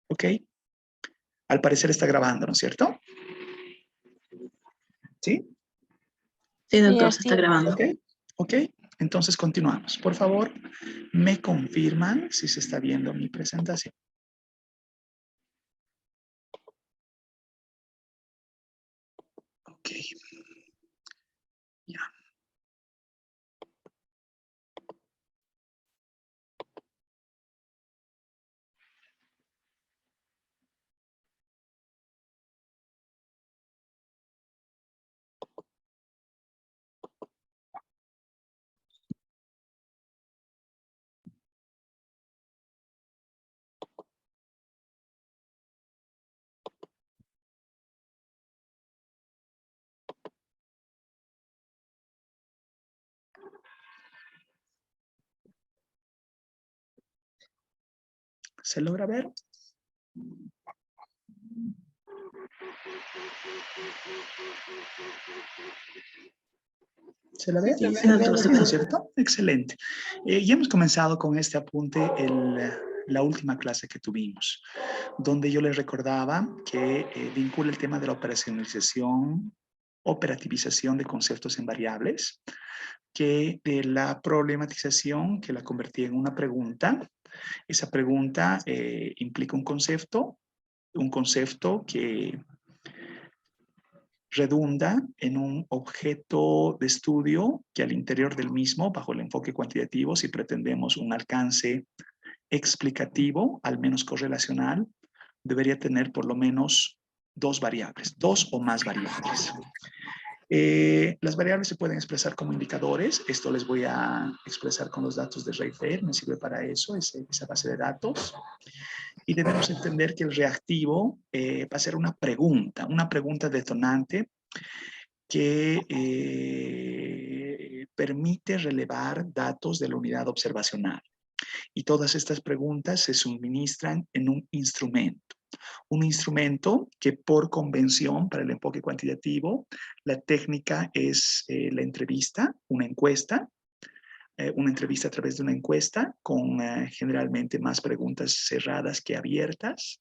¿Ok? Al parecer está grabando, ¿no es cierto? ¿Sí? Sí, doctor, Sí, se está así. grabando. ¿Ok? ¿Ok? Entonces continuamos. Por favor, me confirman si se está viendo mi presentación. Ok. Ya. ¿Se logra ver? ¿Se la ve? Sí, se ve. Sí, doctor, se ¿No ve. es cierto? Excelente. Ya hemos comenzado con este apunte la última clase que tuvimos, donde yo les recordaba que vincula el tema de la operativización de conceptos en variables, que de la problematización, que la convertí en una pregunta. Esa pregunta implica un concepto que redunda en un objeto de estudio que al interior del mismo, bajo el enfoque cuantitativo, si pretendemos un alcance explicativo, al menos correlacional, debería tener por lo menos dos variables, dos o más variables. Las variables se pueden expresar como indicadores. Esto les voy a expresar con los datos de Rayfair. Me sirve para eso, esa base de datos. Y debemos entender que el reactivo va a ser una pregunta detonante que permite relevar datos de la unidad observacional. Y todas estas preguntas se suministran en un instrumento que por convención para el enfoque cuantitativo, la técnica es la entrevista, una entrevista a través de una encuesta con generalmente más preguntas cerradas que abiertas.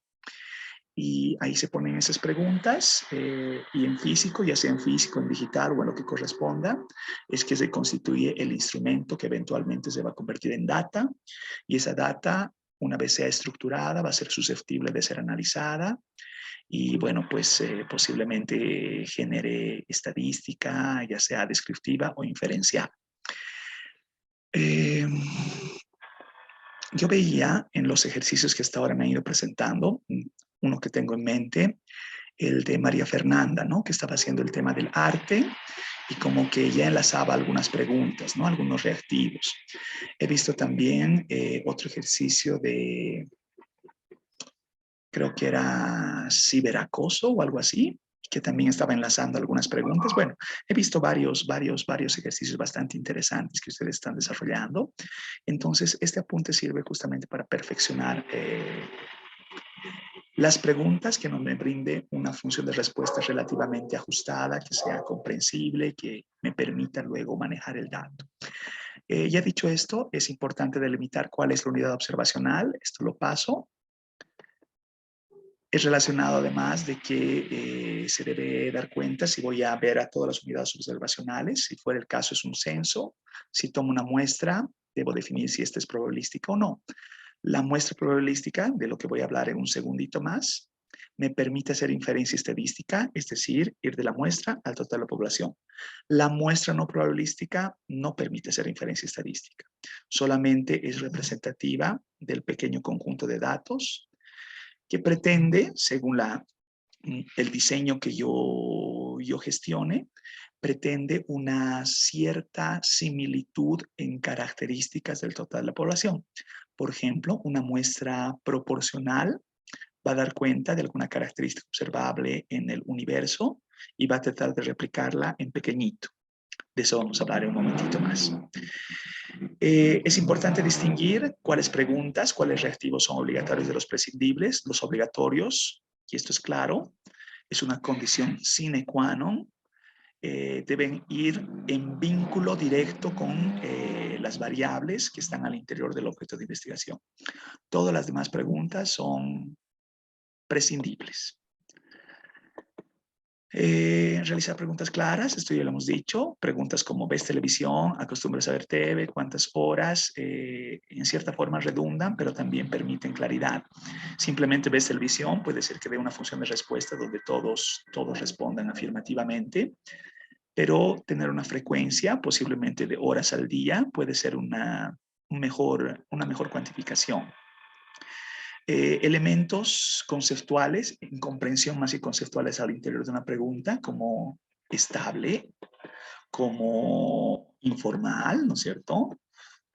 Y ahí se ponen esas preguntas y en físico, ya sea en físico, en digital o en lo que corresponda, es que se constituye el instrumento que eventualmente se va a convertir en data y esa data, una vez sea estructurada, va a ser susceptible de ser analizada y bueno, pues posiblemente genere estadística, ya sea descriptiva o inferencial. Yo veía en los ejercicios que hasta ahora me han ido presentando, uno que tengo en mente, el de María Fernanda, ¿no? Que estaba haciendo el tema del arte y como que ella enlazaba algunas preguntas, ¿no? Algunos reactivos. He visto también otro ejercicio de, creo que era ciberacoso o algo así, que también estaba enlazando algunas preguntas. Bueno, he visto varios ejercicios bastante interesantes que ustedes están desarrollando. Entonces, este apunte sirve justamente para perfeccionar las preguntas, que nos me brinde una función de respuesta relativamente ajustada, que sea comprensible, que me permita luego manejar el dato. Ya dicho esto, es importante delimitar cuál es la unidad observacional. Esto lo paso. Es relacionado además de que se debe dar cuenta si voy a ver a todas las unidades observacionales. Si fuera el caso, es un censo. Si tomo una muestra, debo definir si esta es probabilística o no. La muestra probabilística, de lo que voy a hablar en un segundito más, me permite hacer inferencia estadística, es decir, ir de la muestra al total de la población. La muestra no probabilística no permite hacer inferencia estadística. Solamente es representativa del pequeño conjunto de datos que pretende, según el diseño que yo gestione, pretende una cierta similitud en características del total de la población. Por ejemplo, una muestra proporcional va a dar cuenta de alguna característica observable en el universo y va a tratar de replicarla en pequeñito. De eso vamos a hablar en un momentito más. Es importante distinguir cuáles preguntas, cuáles reactivos son obligatorios de los prescindibles. Los obligatorios, y esto es claro, es una condición sine qua non, deben ir en vínculo directo con las variables que están al interior del objeto de investigación. Todas las demás preguntas son prescindibles. Realizar preguntas claras, esto ya lo hemos dicho. Preguntas como ¿ves televisión? ¿Acostumbras a ver TV? ¿Cuántas horas? En cierta forma redundan, pero también permiten claridad. Simplemente ¿ves televisión? Puede ser que dé una función de respuesta donde todos respondan afirmativamente, pero tener una frecuencia, posiblemente de horas al día, puede ser una mejor cuantificación. Elementos conceptuales, en comprensión más y conceptuales al interior de una pregunta, como estable, como informal, ¿no es cierto?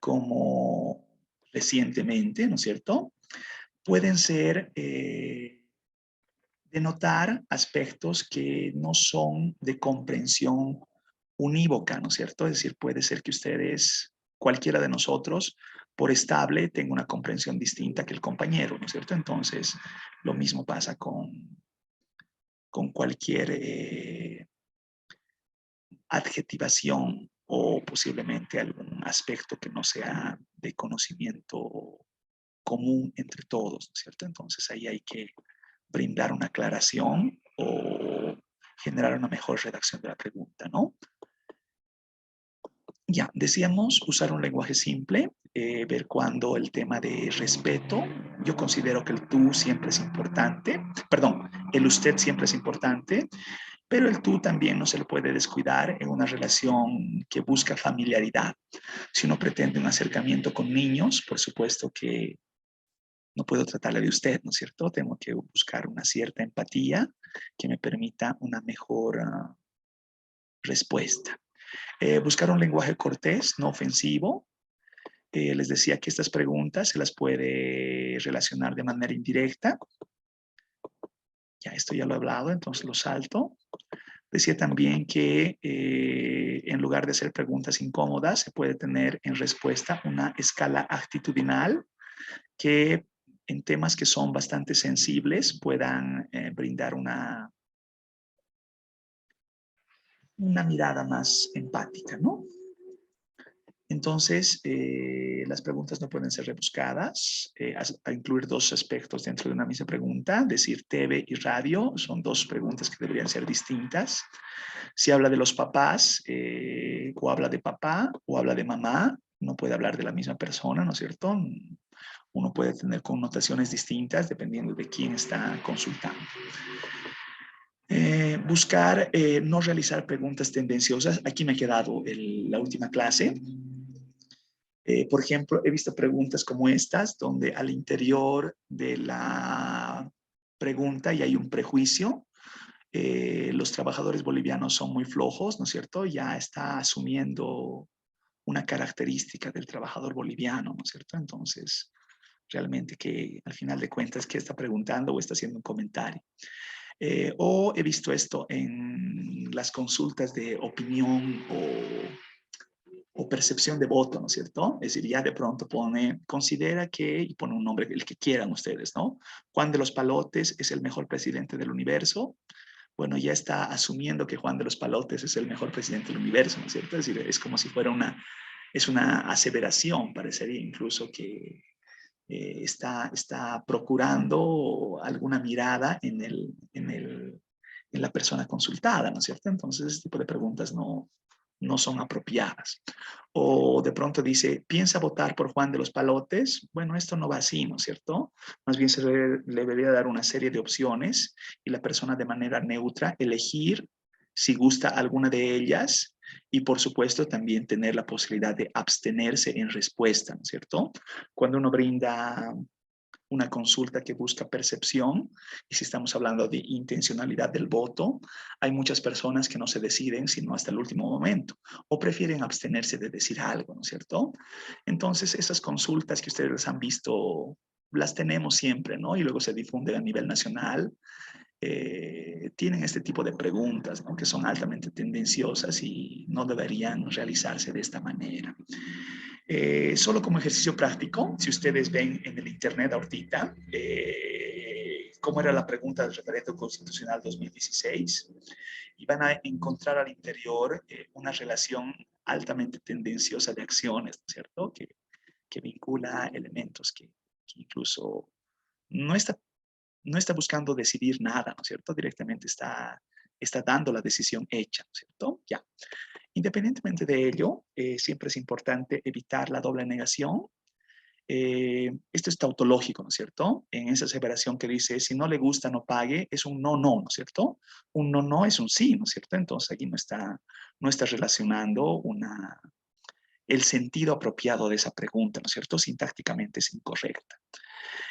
Como recientemente, ¿no es cierto? Pueden ser denotar aspectos que no son de comprensión unívoca, ¿no es cierto? Es decir, puede ser que ustedes, cualquiera de nosotros, por estable, tenga una comprensión distinta que el compañero, ¿no es cierto? Entonces, lo mismo pasa con cualquier adjetivación o posiblemente algún aspecto que no sea de conocimiento común entre todos, ¿no es cierto? Entonces, ahí hay que brindar una aclaración o generar una mejor redacción de la pregunta, ¿no? Ya, decíamos usar un lenguaje simple, ver cuando el tema de respeto, yo considero que el tú siempre es importante, perdón, el usted siempre es importante, pero el tú también no se le puede descuidar en una relación que busca familiaridad. Si uno pretende un acercamiento con niños, por supuesto que no puedo tratarle de usted, ¿no es cierto? Tengo que buscar una cierta empatía que me permita una mejor respuesta. Buscar un lenguaje cortés, no ofensivo. Les decía que estas preguntas se las puede relacionar de manera indirecta. Ya esto ya lo he hablado, entonces lo salto. Decía también que en lugar de hacer preguntas incómodas, se puede tener en respuesta una escala actitudinal que en temas que son bastante sensibles puedan brindar una mirada más empática, ¿no? Entonces, las preguntas no pueden ser rebuscadas, a incluir dos aspectos dentro de una misma pregunta, decir TV y radio, son dos preguntas que deberían ser distintas. Si habla de los papás, o habla de papá, o habla de mamá, no puede hablar de la misma persona, ¿no es cierto? Uno puede tener connotaciones distintas dependiendo de quién está consultando. Buscar no realizar preguntas tendenciosas. Aquí me he quedado la última clase. Por ejemplo, he visto preguntas como estas, donde al interior de la pregunta ya hay un prejuicio. Los trabajadores bolivianos son muy flojos, ¿no es cierto? Ya está asumiendo una característica del trabajador boliviano, ¿no es cierto? Entonces, realmente que al final de cuentas, ¿qué está preguntando o está haciendo un comentario? O he visto esto en las consultas de opinión o percepción de voto, ¿no es cierto? Es decir, ya de pronto considera que, y pone un nombre, el que quieran ustedes, ¿no? Juan de los Palotes es el mejor presidente del universo. Bueno, ya está asumiendo que Juan de los Palotes es el mejor presidente del universo, ¿no es cierto? Es decir, es como si fuera es una aseveración, parecería incluso que está procurando alguna mirada en la persona consultada, ¿no es cierto? Entonces, ese tipo de preguntas no son apropiadas. O de pronto dice, ¿piensa votar por Juan de los Palotes? Bueno, esto no va así, ¿no es cierto? Más bien se le debería dar una serie de opciones y la persona de manera neutra elegir si gusta alguna de ellas y por supuesto también tener la posibilidad de abstenerse en respuesta, ¿no es cierto? Cuando uno brinda una consulta que busca percepción, y si estamos hablando de intencionalidad del voto, hay muchas personas que no se deciden sino hasta el último momento, o prefieren abstenerse de decir algo, ¿no es cierto? Entonces, esas consultas que ustedes han visto, las tenemos siempre, ¿no? Y luego se difunden a nivel nacional. Tienen este tipo de preguntas, ¿no? Que son altamente tendenciosas y no deberían realizarse de esta manera. Solo como ejercicio práctico, si ustedes ven en el internet ahorita, cómo era la pregunta del referéndum constitucional 2016, y van a encontrar al interior una relación altamente tendenciosa de acciones, ¿no es cierto? Que vincula elementos que incluyen incluso no está buscando decidir nada, ¿no es cierto? Directamente está dando la decisión hecha, ¿no es cierto? Ya. Independientemente de ello, siempre es importante evitar la doble negación. Esto es tautológico, ¿no es cierto? En esa aseveración que dice, si no le gusta, no pague, es un no, no, ¿no es cierto? Un no, no es un sí, ¿no es cierto? Entonces aquí no está relacionando el sentido apropiado de esa pregunta, ¿no es cierto? Sintácticamente es incorrecta.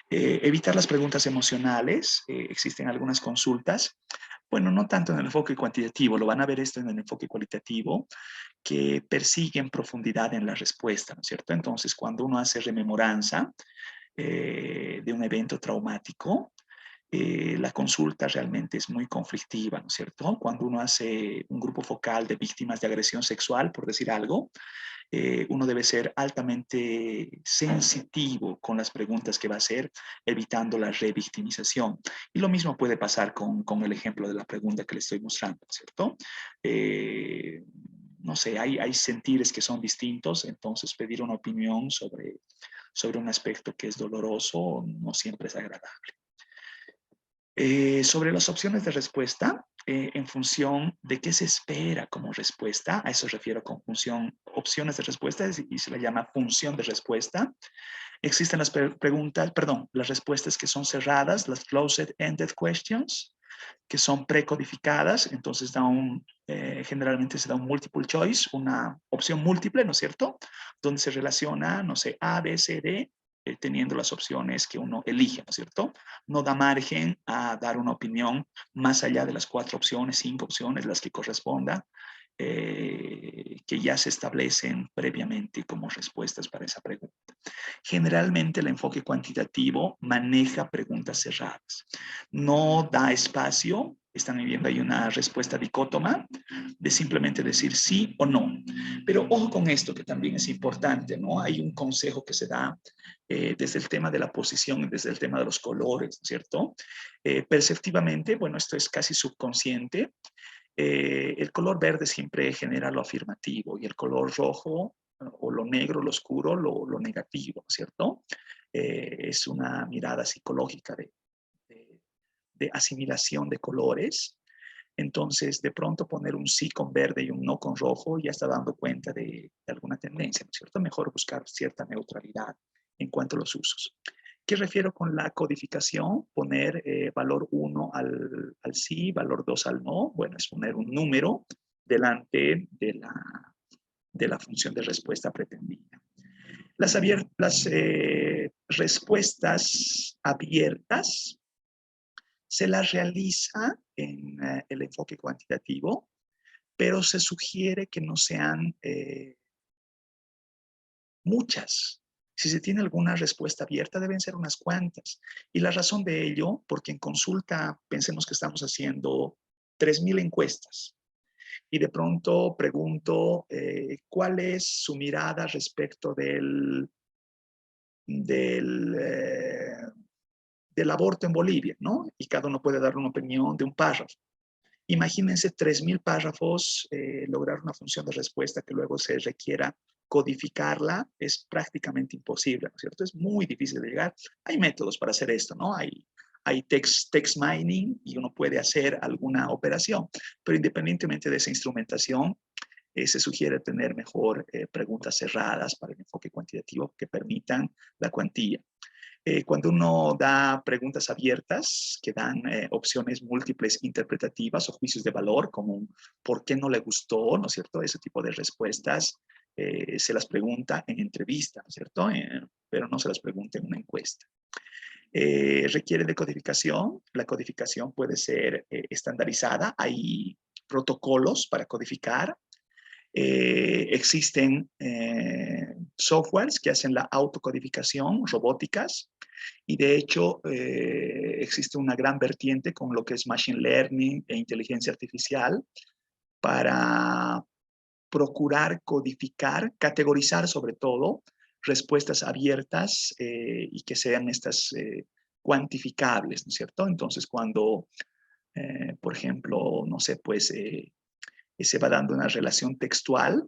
Evitar las preguntas emocionales. Existen algunas consultas. Bueno, no tanto en el enfoque cuantitativo, lo van a ver esto en el enfoque cualitativo, que persiguen profundidad en la respuesta, ¿no es cierto? Entonces, cuando uno hace rememoranza de un evento traumático, la consulta realmente es muy conflictiva, ¿no es cierto? Cuando uno hace un grupo focal de víctimas de agresión sexual, por decir algo, uno debe ser altamente sensitivo con las preguntas que va a hacer, evitando la revictimización. Y lo mismo puede pasar con el ejemplo de la pregunta que le estoy mostrando, ¿cierto? No sé, hay sentires que son distintos, entonces pedir una opinión sobre un aspecto que es doloroso no siempre es agradable. Sobre las opciones de respuesta, en función de qué se espera como respuesta, a eso refiero con función, opciones de respuesta, y se le llama función de respuesta. Existen las preguntas, perdón, las respuestas que son cerradas, las closed-ended questions, que son precodificadas, entonces generalmente se da un multiple choice, una opción múltiple, ¿no es cierto? Donde se relaciona, no sé, A, B, C, D, teniendo las opciones que uno elige, ¿no es cierto? No da margen a dar una opinión más allá de las 4 opciones, 5 opciones, las que corresponda, que ya se establecen previamente como respuestas para esa pregunta. Generalmente el enfoque cuantitativo maneja preguntas cerradas. No da espacio, están viendo ahí una respuesta dicótoma, de simplemente decir sí o no. Pero ojo con esto, que también es importante, ¿no? Hay un consejo que se da desde el tema de la posición y desde el tema de los colores, ¿cierto? Perceptivamente, bueno, esto es casi subconsciente. El color verde siempre genera lo afirmativo y el color rojo o lo negro, lo oscuro, lo negativo, ¿cierto? Es una mirada psicológica de asimilación de colores. Entonces, de pronto poner un sí con verde y un no con rojo ya está dando cuenta de alguna tendencia, ¿no es cierto? Mejor buscar cierta neutralidad en cuanto a los usos. ¿Qué refiero con la codificación? Poner valor 1 al sí, valor 2 al no. Bueno, es poner un número delante de la función de respuesta pretendida. Las respuestas abiertas se las realiza en el enfoque cuantitativo, pero se sugiere que no sean muchas. Si se tiene alguna respuesta abierta, deben ser unas cuantas. Y la razón de ello, porque en consulta pensemos que estamos haciendo 3,000 encuestas y de pronto pregunto cuál es su mirada respecto del, del aborto en Bolivia, ¿no? Y cada uno puede dar una opinión de un párrafo. Imagínense 3,000 párrafos, lograr una función de respuesta que luego se requiera codificarla es prácticamente imposible, ¿no es cierto? Es muy difícil de llegar. Hay métodos para hacer esto, ¿no? Hay text mining y uno puede hacer alguna operación, pero independientemente de esa instrumentación, se sugiere tener mejor preguntas cerradas para el enfoque cuantitativo que permitan la cuantía. Cuando uno da preguntas abiertas que dan opciones múltiples interpretativas o juicios de valor, como ¿por qué no le gustó? ¿No es cierto? Ese tipo de respuestas se las pregunta en entrevista, ¿no es cierto? Pero no se las pregunta en una encuesta. Requiere de codificación. La codificación puede ser estandarizada. Hay protocolos para codificar. Existen softwares que hacen la autocodificación, robóticas, y de hecho existe una gran vertiente con lo que es Machine Learning e inteligencia artificial para procurar codificar, categorizar sobre todo, respuestas abiertas y que sean estas cuantificables, ¿no es cierto? Entonces, cuando, por ejemplo, no sé, pues se va dando una relación textual,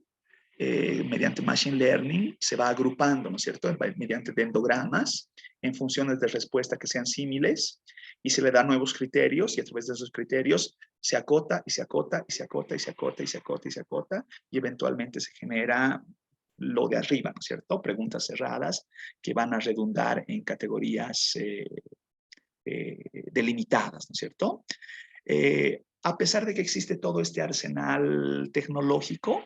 mediante Machine Learning se va agrupando, ¿no es cierto?, mediante dendogramas en funciones de respuesta que sean símiles y se le da nuevos criterios y a través de esos criterios se acota y se acota y se acota y se acota y se acota y se acota y eventualmente se genera lo de arriba, ¿no es cierto? Preguntas cerradas que van a redundar en categorías delimitadas, ¿no es cierto? A pesar de que existe todo este arsenal tecnológico,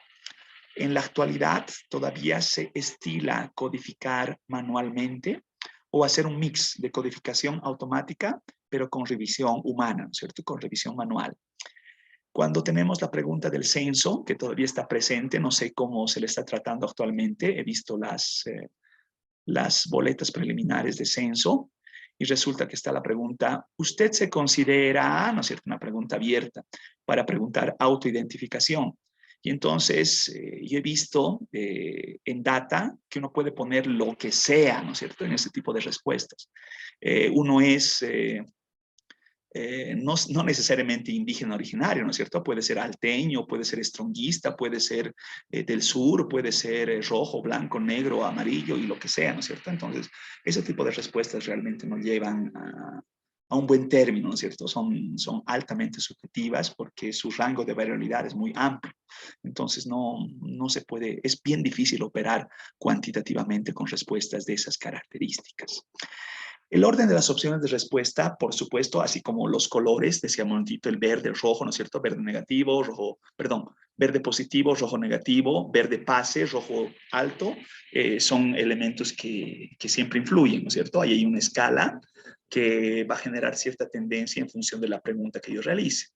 en la actualidad todavía se estila codificar manualmente o hacer un mix de codificación automática, pero con revisión humana, ¿no es cierto? Con revisión manual. Cuando tenemos la pregunta del censo, que todavía está presente, no sé cómo se le está tratando actualmente, he visto las boletas preliminares de censo y resulta que está la pregunta, ¿usted se considera, no es cierto, una pregunta abierta para preguntar autoidentificación? Y entonces yo he visto en data que uno puede poner lo que sea, ¿no es cierto?, en ese tipo de respuestas. Uno es no necesariamente indígena originario, ¿no es cierto? Puede ser alteño, puede ser estronguista, puede ser del sur, puede ser rojo, blanco, negro, amarillo y lo que sea, ¿no es cierto? Entonces, ese tipo de respuestas realmente no llevan a un buen término, ¿no es cierto? Son altamente subjetivas porque su rango de variabilidad es muy amplio. Entonces, no se puede, es bien difícil operar cuantitativamente con respuestas de esas características. El orden de las opciones de respuesta, por supuesto, así como los colores, decíamos un poquito el verde, el rojo, ¿no es cierto? Verde negativo, rojo, perdón, verde positivo, rojo negativo, verde pase, rojo alto, son elementos que siempre influyen, ¿no es cierto? Ahí hay una escala que va a generar cierta tendencia en función de la pregunta que yo realice.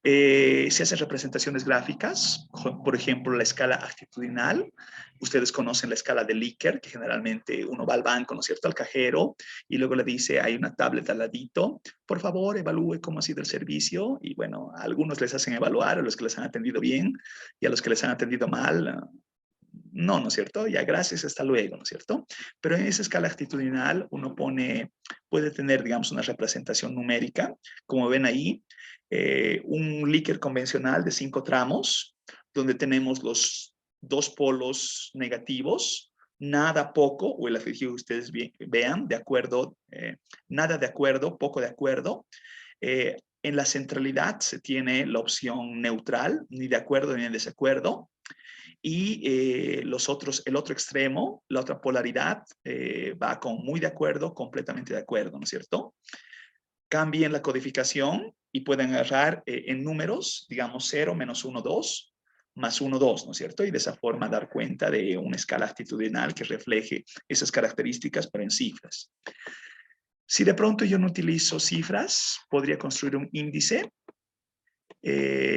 Se hacen representaciones gráficas, por ejemplo, la escala actitudinal. Ustedes conocen la escala de Likert, que generalmente uno va al banco, ¿no es cierto?, al cajero, y luego le dice, hay una tablet al ladito, por favor, evalúe cómo ha sido el servicio. Y bueno, a algunos les hacen evaluar, a los que les han atendido bien, y a los que les han atendido mal, no, ¿no es cierto? Ya gracias, hasta luego, ¿no es cierto? Pero en esa escala actitudinal uno puede tener, digamos, una representación numérica, como ven ahí, un Likert convencional de 5 tramos, donde tenemos los dos polos negativos, nada, poco, o el adjetivo que ustedes vean, de acuerdo, nada de acuerdo, poco de acuerdo. En la centralidad se tiene la opción neutral, ni de acuerdo ni de desacuerdo. Y el otro extremo, la otra polaridad, va con muy de acuerdo, completamente de acuerdo, ¿no es cierto? Cambien la codificación y pueden agarrar en números, digamos 0, menos 1, 2, más 1, 2, ¿no es cierto? Y de esa forma dar cuenta de una escala actitudinal que refleje esas características, pero en cifras. Si de pronto yo no utilizo cifras, podría construir un índice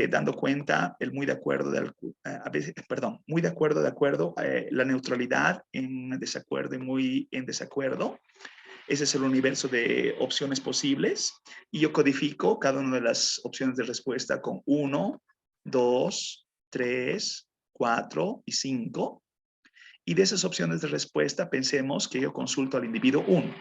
dando cuenta el muy de acuerdo, muy de acuerdo, la neutralidad en desacuerdo y muy en desacuerdo. Ese es el universo de opciones posibles y yo codifico cada una de las opciones de respuesta con 1, 2, 3, 4 y 5. Y de esas opciones de respuesta pensemos que yo consulto al individuo 1.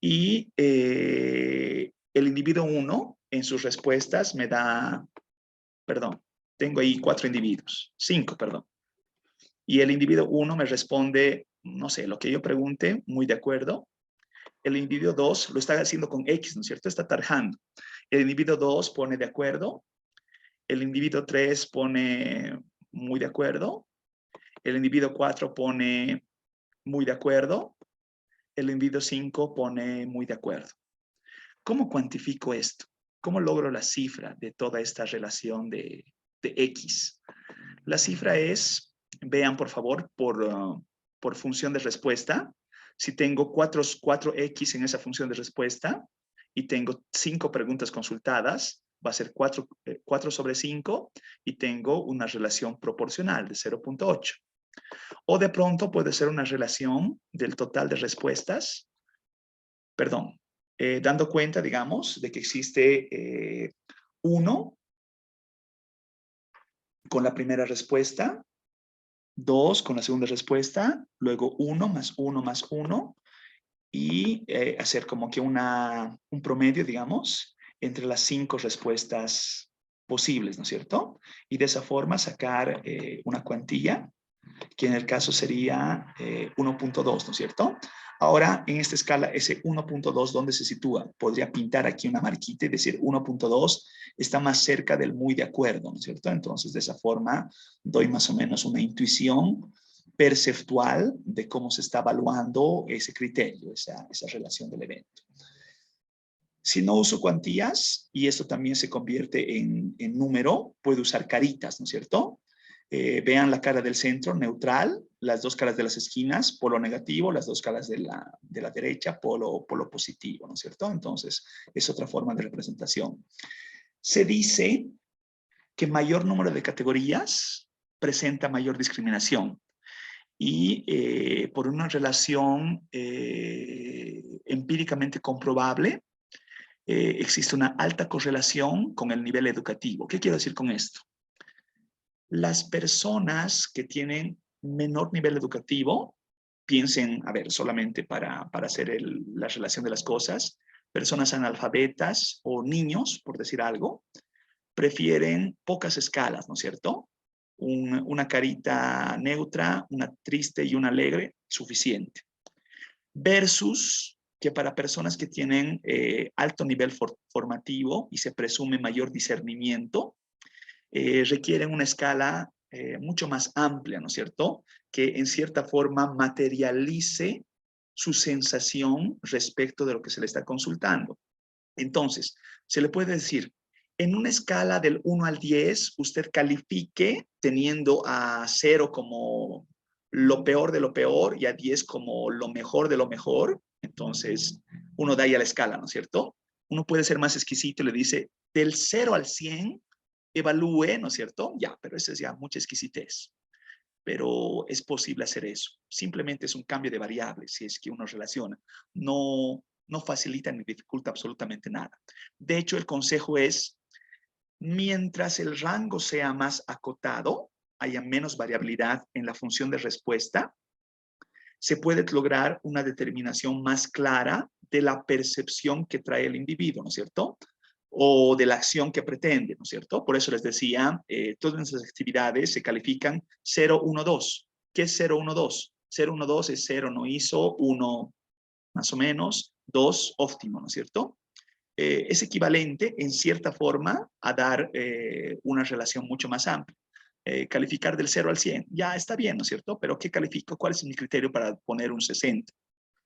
Y el individuo 1 en sus respuestas me da, perdón, tengo ahí 4 individuos, 5, perdón. Y el individuo 1 me responde, no sé, lo que yo pregunte, muy de acuerdo. El individuo 2 lo está haciendo con X, ¿no es cierto? Está tarjando. El individuo 2 pone de acuerdo. El individuo 3 pone muy de acuerdo. El individuo 4 pone muy de acuerdo. El individuo 5 pone muy de acuerdo. ¿Cómo cuantifico esto? ¿Cómo logro la cifra de toda esta relación de X? La cifra es, vean por favor, por función de respuesta. Si tengo 4X en esa función de respuesta y tengo 5 preguntas consultadas, va a ser 4 sobre 5 y tengo una relación proporcional de 0.8. O de pronto puede ser una relación del total de respuestas, perdón, dando cuenta, digamos, de que existe 1 con la primera respuesta, 2 con la segunda respuesta, luego 1 más 1 más 1 y hacer como que un promedio, digamos, entre las 5 respuestas posibles, ¿no es cierto? Y de esa forma sacar una cuantía, que en el caso sería 1.2, ¿no es cierto? Ahora, en esta escala, ese 1.2, ¿dónde se sitúa? Podría pintar aquí una marquita y decir 1.2 está más cerca del muy de acuerdo, ¿no es cierto? Entonces, de esa forma, doy más o menos una intuición perceptual de cómo se está evaluando ese criterio, esa relación del evento. Si no uso cuantías, y esto también se convierte en número, puedo usar caritas, ¿no es cierto? Vean la cara del centro, neutral, las dos caras de las esquinas, polo negativo, las dos caras de la derecha, polo positivo, ¿no es cierto? Entonces, es otra forma de representación. Se dice que mayor número de categorías presenta mayor discriminación. Y por una relación empíricamente comprobable, existe una alta correlación con el nivel educativo. ¿Qué quiero decir con esto? Las personas que tienen menor nivel educativo, piensen, a ver, solamente para hacer la relación de las cosas, personas analfabetas o niños, por decir algo, prefieren pocas escalas, ¿no es cierto? Una carita neutra, una triste y una alegre, suficiente. Versus que para personas que tienen alto nivel formativo y se presume mayor discernimiento, requieren una escala mucho más amplia, ¿no es cierto? Que en cierta forma materialice su sensación respecto de lo que se le está consultando. Entonces, se le puede decir, en una escala del 1 al 10, usted califique teniendo a 0 como lo peor de lo peor y a 10 como lo mejor de lo mejor. Entonces, uno da ahí a la escala, ¿no es cierto? Uno puede ser más exquisito y le dice, del 0 al 100, evalúe, ¿no es cierto? Ya, pero eso es ya mucha exquisitez. Pero es posible hacer eso. Simplemente es un cambio de variables, si es que uno relaciona. No facilita ni dificulta absolutamente nada. De hecho, el consejo es, mientras el rango sea más acotado, haya menos variabilidad en la función de respuesta, se puede lograr una determinación más clara de la percepción que trae el individuo, ¿no es cierto? O de la acción que pretende, ¿no es cierto? Por eso les decía, todas nuestras actividades se califican 0, 1, 2. ¿Qué es 0, 1, 2? 0, 1, 2 es 0 no hizo, 1 más o menos, 2 óptimo, ¿no es cierto? Es equivalente en cierta forma a dar una relación mucho más amplia. Calificar del 0 al 100, ya está bien, ¿no es cierto? Pero ¿qué califico? ¿Cuál es mi criterio para poner un 60?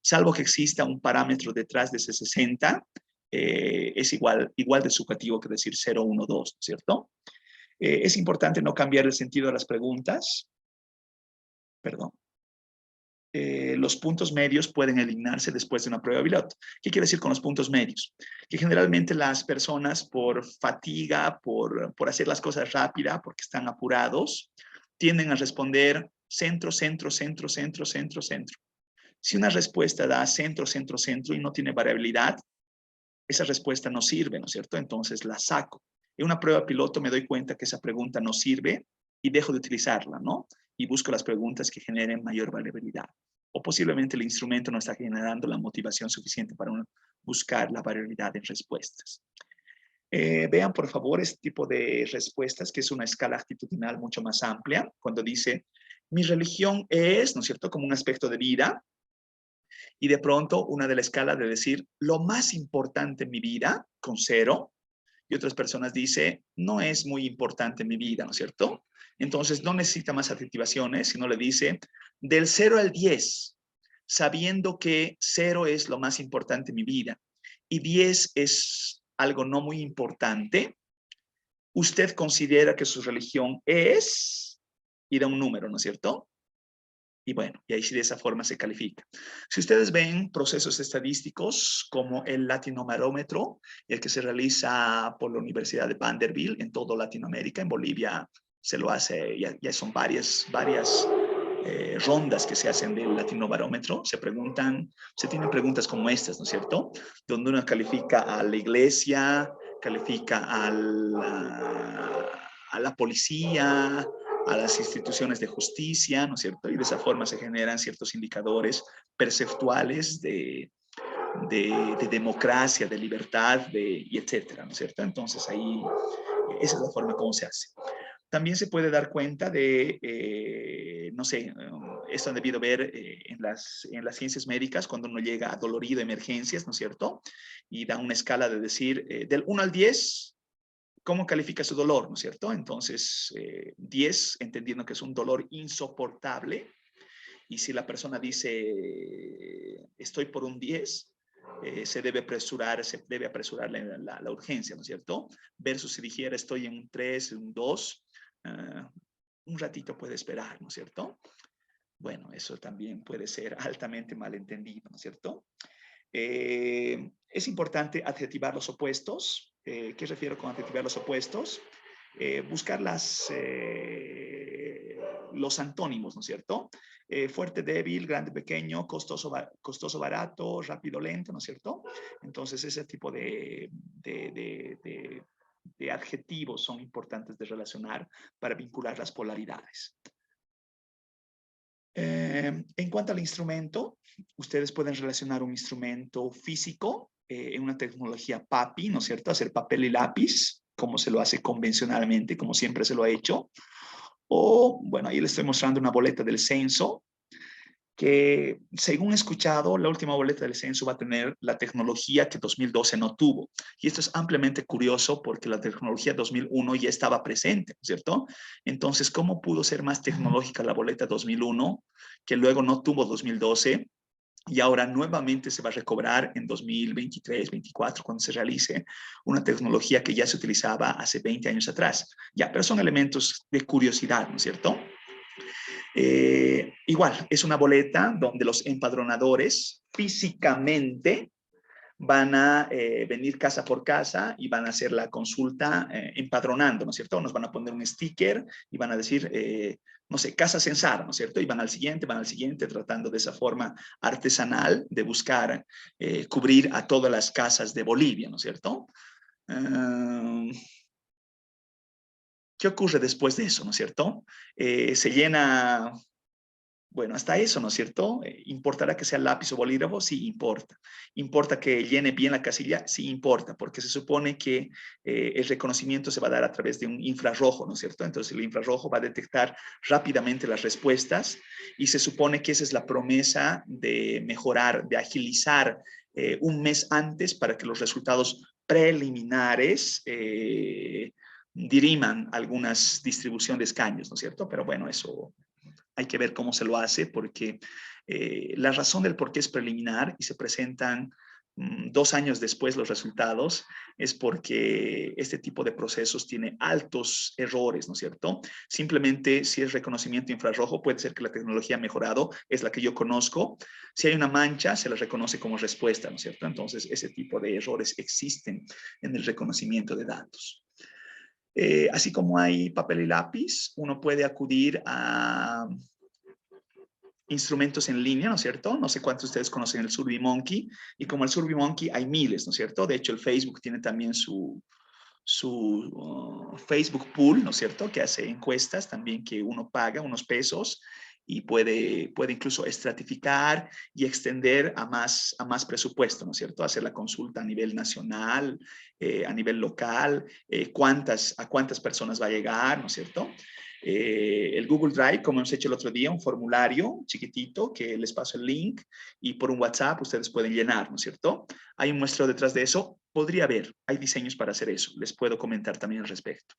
Salvo que exista un parámetro detrás de ese 60, es igual de subjetivo que decir 0, 1, 2, ¿cierto? Es importante no cambiar el sentido de las preguntas. Perdón. Los puntos medios pueden eliminarse después de una prueba piloto. ¿Qué quiere decir con los puntos medios? Que generalmente las personas por fatiga, por hacer las cosas rápida, porque están apurados, tienden a responder centro, centro, centro, centro, centro, centro. Si una respuesta da centro, centro, centro y no tiene variabilidad, esa respuesta no sirve, ¿no es cierto? Entonces la saco. En una prueba piloto me doy cuenta que esa pregunta no sirve y dejo de utilizarla, ¿no? Y busco las preguntas que generen mayor variabilidad. O posiblemente el instrumento no está generando la motivación suficiente para buscar la variabilidad en respuestas. Vean, por favor, este tipo de respuestas, que es una escala actitudinal mucho más amplia, cuando dice, mi religión es, ¿no es cierto?, como un aspecto de vida, y de pronto una de la escala de decir, lo más importante en mi vida, con 0, y otras personas dicen, no es muy importante en mi vida, ¿no es cierto? Entonces no necesita más adjetivaciones, sino le dice, del 0 al 10, sabiendo que 0 es lo más importante en mi vida y 10 es algo no muy importante, usted considera que su religión es, y da un número, ¿no es cierto? Y bueno, y ahí sí de esa forma se califica. Si ustedes ven procesos estadísticos como el latinobarómetro, el que se realiza por la Universidad de Vanderbilt en toda Latinoamérica, en Bolivia se lo hace, ya son varias rondas que se hacen del latinobarómetro, se tienen preguntas como estas, ¿no es cierto? Donde uno califica a la iglesia, califica a la policía, a las instituciones de justicia, ¿no es cierto? Y de esa forma se generan ciertos indicadores perceptuales de democracia, de libertad, y etcétera, ¿no es cierto? Entonces ahí esa es la forma como se hace. También se puede dar cuenta de, no sé, esto han debido ver en las ciencias médicas cuando uno llega adolorido, emergencias, ¿no es cierto? Y da una escala de decir, del 1 al 10, ¿cómo califica su dolor, no es cierto? Entonces, 10, entendiendo que es un dolor insoportable, y si la persona dice, estoy por un 10, se debe apresurar la urgencia, ¿no es cierto? Versus si dijera, estoy en un 3, un 2, un ratito puede esperar, ¿no es cierto? Bueno, eso también puede ser altamente malentendido, ¿no es cierto? Es importante adjetivar los opuestos. ¿Qué refiero con adjetivar los opuestos? Buscar los antónimos, ¿no es cierto? Fuerte, débil, grande, pequeño, costoso, barato, rápido, lento, ¿no es cierto? Entonces, ese tipo de adjetivos son importantes de relacionar para vincular las polaridades. En cuanto al instrumento, ustedes pueden relacionar un instrumento físico en una tecnología PAPI, ¿no es cierto? Hacer papel y lápiz, como se lo hace convencionalmente, como siempre se lo ha hecho. O, bueno, ahí les estoy mostrando una boleta del censo, que según he escuchado, la última boleta del censo va a tener la tecnología que 2012 no tuvo. Y esto es ampliamente curioso porque la tecnología 2001 ya estaba presente, ¿cierto? Entonces, ¿cómo pudo ser más tecnológica la boleta 2001, que luego no tuvo 2012? Y ahora nuevamente se va a recobrar en 2023, 2024, cuando se realice una tecnología que ya se utilizaba hace 20 años atrás. Ya, pero son elementos de curiosidad, ¿no es cierto? Igual, es una boleta donde los empadronadores físicamente van a venir casa por casa y van a hacer la consulta empadronando, ¿no es cierto? Nos van a poner un sticker y van a decir, no sé, casa censada, ¿no es cierto? Y van al siguiente, tratando de esa forma artesanal de buscar cubrir a todas las casas de Bolivia, ¿no es cierto? ¿Qué ocurre después de eso, no es cierto? Se llena. Bueno, hasta eso, ¿no es cierto? ¿Importará que sea lápiz o bolígrafo? Sí, importa. ¿Importa que llene bien la casilla? Sí, importa, porque se supone que el reconocimiento se va a dar a través de un infrarrojo, ¿no es cierto? Entonces el infrarrojo va a detectar rápidamente las respuestas y se supone que esa es la promesa de mejorar, de agilizar un mes antes para que los resultados preliminares diriman algunas distribución de escaños, ¿no es cierto? Pero bueno, eso hay que ver cómo se lo hace, porque la razón del por qué es preliminar y se presentan 2 años después los resultados es porque este tipo de procesos tiene altos errores, ¿no es cierto? Simplemente si es reconocimiento infrarrojo, puede ser que la tecnología ha mejorado, es la que yo conozco. Si hay una mancha, se la reconoce como respuesta, ¿no es cierto? Entonces, ese tipo de errores existen en el reconocimiento de datos. Así como hay papel y lápiz, uno puede acudir a instrumentos en línea, ¿no es cierto? No sé cuántos de ustedes conocen el SurveyMonkey, y como el SurveyMonkey hay miles, ¿no es cierto? De hecho, el Facebook tiene también su Facebook Pool, ¿no es cierto? Que hace encuestas también que uno paga unos pesos y puede incluso estratificar y extender a más presupuesto, ¿no es cierto? Hacer la consulta a nivel nacional, a nivel local, a cuántas personas va a llegar, ¿no es cierto? El Google Drive, como hemos hecho el otro día, un formulario chiquitito que les paso el link y por un WhatsApp ustedes pueden llenar, ¿no es cierto? Hay un muestreo detrás de eso. Podría haber, hay diseños para hacer eso. Les puedo comentar también al respecto.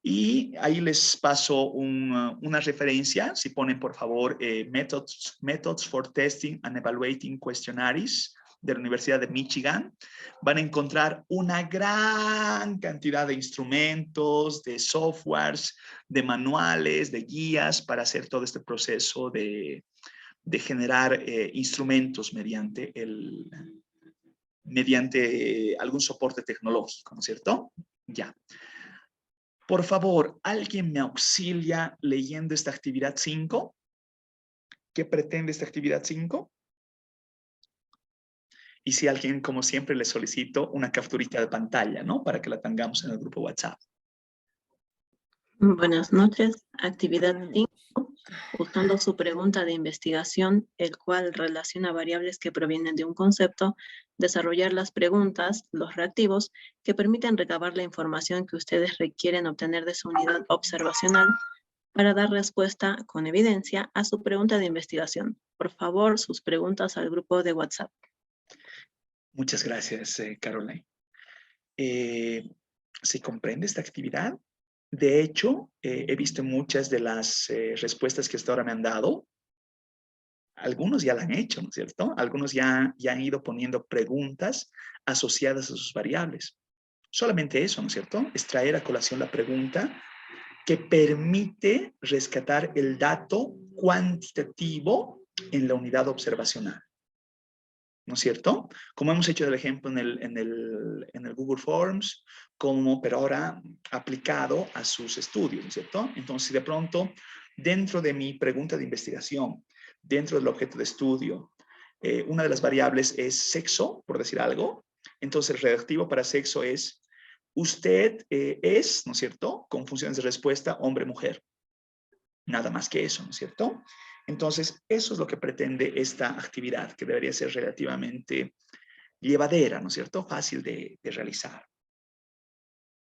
Y ahí les paso una referencia. Si ponen, por favor, methods for Testing and Evaluating Questionnaires de la Universidad de Michigan, van a encontrar una gran cantidad de instrumentos, de softwares, de manuales, de guías para hacer todo este proceso de generar instrumentos mediante algún soporte tecnológico, ¿no es cierto? Ya. Por favor, ¿alguien me auxilia leyendo esta actividad 5? ¿Qué pretende esta actividad 5? Y si alguien, como siempre, le solicito una capturita de pantalla, ¿no? Para que la tengamos en el grupo WhatsApp. Buenas noches. Actividad 5. Usando su pregunta de investigación, el cual relaciona variables que provienen de un concepto, desarrollar las preguntas, los reactivos, que permiten recabar la información que ustedes requieren obtener de su unidad observacional para dar respuesta con evidencia a su pregunta de investigación. Por favor, sus preguntas al grupo de WhatsApp. Muchas gracias, Caroline. ¿Se comprende esta actividad? De hecho, he visto muchas de las respuestas que hasta ahora me han dado. Algunos ya la han hecho, ¿no es cierto? Algunos ya han ido poniendo preguntas asociadas a sus variables. Solamente eso, ¿no es cierto? Es traer a colación la pregunta que permite rescatar el dato cuantitativo en la unidad observacional. ¿No es cierto? Como hemos hecho el ejemplo en el Google Forms, pero ahora aplicado a sus estudios, ¿no es cierto? Entonces, de pronto, dentro de mi pregunta de investigación, dentro del objeto de estudio, una de las variables es sexo, por decir algo. Entonces, el reactivo para sexo es, usted es, ¿no es cierto?, con funciones de respuesta hombre-mujer. Nada más que eso, ¿no es cierto? Entonces, eso es lo que pretende esta actividad, que debería ser relativamente llevadera, ¿no es cierto? Fácil de realizar.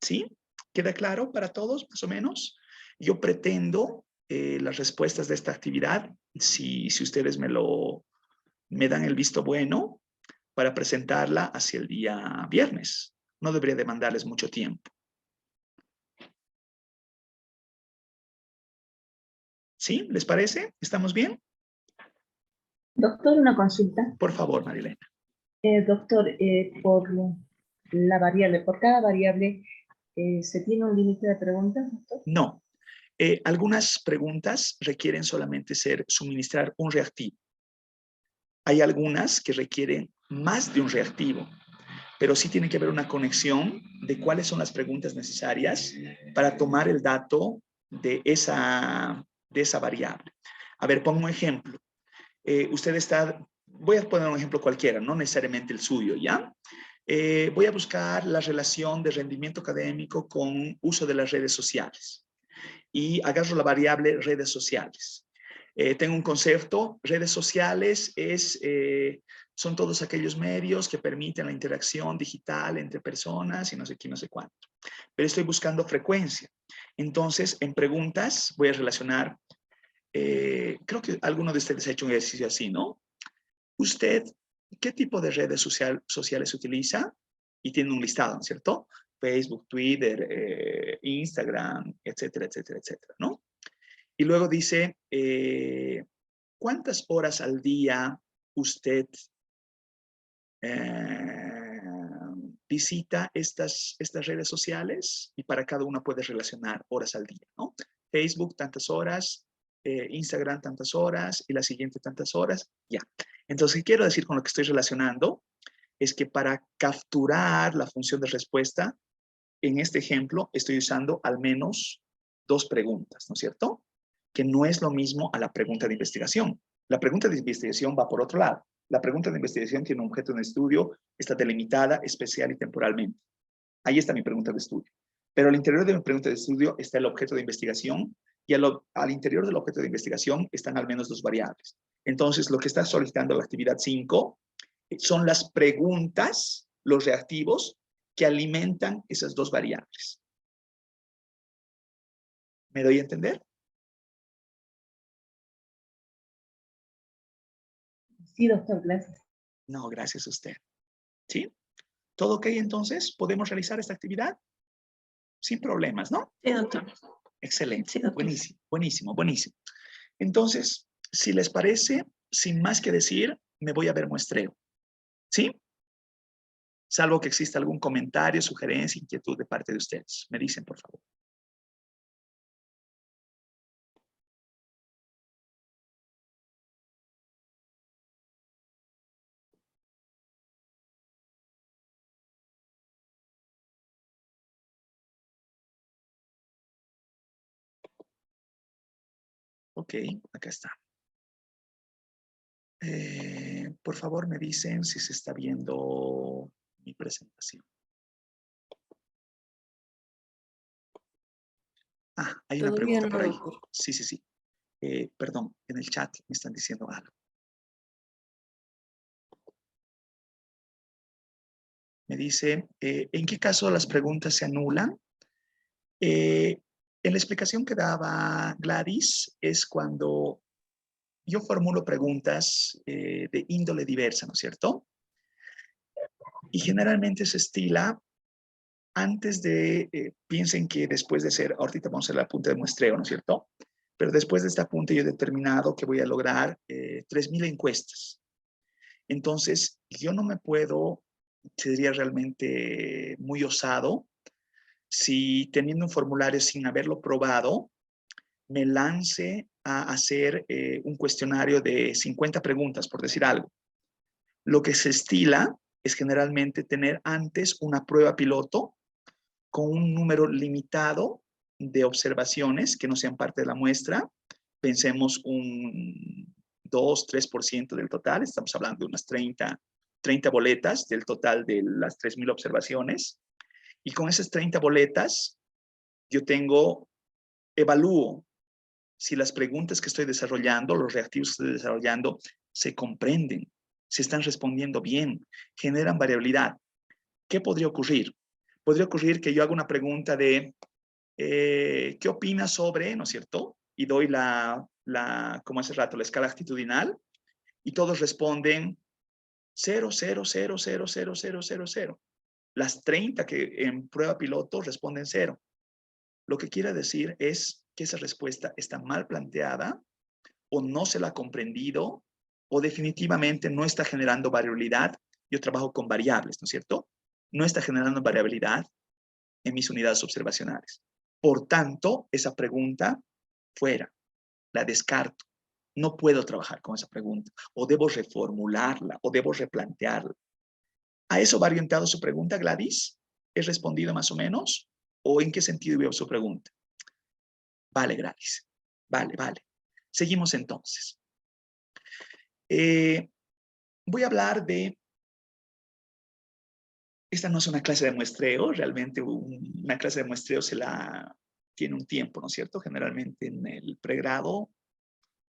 ¿Sí? ¿Queda claro para todos, más o menos? Yo pretendo las respuestas de esta actividad, si ustedes me dan el visto bueno, para presentarla hacia el día viernes. No debería demandarles mucho tiempo. ¿Sí? ¿Les parece? ¿Estamos bien? Doctor, una consulta. Por favor, Marilena. Doctor, por la variable, por cada variable, ¿se tiene un límite de preguntas, doctor? No. Algunas preguntas requieren solamente suministrar un reactivo. Hay algunas que requieren más de un reactivo, pero sí tiene que haber una conexión de cuáles son las preguntas necesarias para tomar el dato de esa variable. A ver, pongo un ejemplo. Voy a poner un ejemplo cualquiera, no necesariamente el suyo, ¿ya? Voy a buscar la relación de rendimiento académico con uso de las redes sociales y agarro la variable redes sociales. Tengo un concepto, redes sociales son todos aquellos medios que permiten la interacción digital entre personas y no sé qué, no sé cuánto. Pero estoy buscando frecuencia. Entonces, en preguntas voy a relacionar, creo que alguno de ustedes ha hecho un ejercicio así, ¿no? ¿Usted qué tipo de redes sociales utiliza? Y tiene un listado, ¿no es cierto? Facebook, Twitter, Instagram, etcétera, etcétera, etcétera, ¿no? Y luego dice, ¿cuántas horas al día usted visita estas redes sociales? Y para cada una puede relacionar horas al día, ¿no? Facebook, tantas horas, Instagram, tantas horas, y la siguiente, tantas horas, ya. Entonces, ¿qué quiero decir con lo que estoy relacionando? Es que para capturar la función de respuesta, en este ejemplo, estoy usando al menos 2 preguntas, ¿no es cierto? Que no es lo mismo a la pregunta de investigación. La pregunta de investigación va por otro lado. La pregunta de investigación tiene un objeto de estudio, está delimitada, especial y temporalmente. Ahí está mi pregunta de estudio. Pero al interior de mi pregunta de estudio está el objeto de investigación y al interior del objeto de investigación están al menos 2 variables. Entonces, lo que está solicitando la actividad 5 son las preguntas, los reactivos que alimentan esas 2 variables. ¿Me doy a entender? Sí, doctor, gracias. No, gracias a usted. ¿Sí? ¿Todo ok entonces? ¿Podemos realizar esta actividad? Sin problemas, ¿no? Sí, doctor. Excelente. Sí, doctor. Buenísimo, buenísimo, buenísimo. Entonces, si les parece, sin más que decir, me voy a ver muestreo. ¿Sí? Salvo que exista algún comentario, sugerencia, inquietud de parte de ustedes. Me dicen, por favor. Ok, acá está. Por favor, me dicen si se está viendo mi presentación. Ah, Hay una Todavía pregunta no, por ahí. doctor. Sí, sí, sí. Perdón, en el chat me están diciendo algo. Me dice, ¿en qué caso las preguntas se anulan? En la explicación que daba Gladys es cuando yo formulo preguntas de índole diversa, ¿no es cierto? Y generalmente se estila antes de, piensen que después de hacer, ahorita vamos a hacer la punta de muestreo, ¿no es cierto? Pero después de esta punta yo he determinado que voy a lograr 3.000 encuestas. Entonces, yo no me puedo, sería realmente muy osado, si teniendo un formulario sin haberlo probado, me lance a hacer un cuestionario de 50 preguntas, por decir algo. Lo que se estila es generalmente tener antes una prueba piloto con un número limitado de observaciones que no sean parte de la muestra. Pensemos un 2-3% del total, estamos hablando de unas 30 boletas del total de las 3.000 observaciones. Y con esas 30 boletas, yo evalúo si las preguntas que estoy desarrollando, los reactivos que estoy desarrollando, se comprenden, se están respondiendo bien, generan variabilidad. ¿Qué podría ocurrir? Podría ocurrir que yo haga una pregunta de ¿qué opinas sobre, no es cierto? Y doy como hace rato, la escala actitudinal, y todos responden 0, 0, 0, 0, 0, 0, 0, 0. Las 30 que en prueba piloto responden 0. Lo que quiere decir es que esa respuesta está mal planteada, o no se la ha comprendido, o definitivamente no está generando variabilidad. Yo trabajo con variables, ¿no es cierto? No está generando variabilidad en mis unidades observacionales. Por tanto, esa pregunta, fuera, la descarto. No puedo trabajar con esa pregunta, o debo reformularla, o debo replantearla. ¿A eso va orientado su pregunta, Gladys? ¿He respondido más o menos? ¿O en qué sentido veo su pregunta? Vale, Gladys. Vale, vale. Seguimos entonces. Voy a hablar de... Esta no es una clase de muestreo, realmente una clase de muestreo tiene un tiempo, ¿no es cierto? Generalmente en el pregrado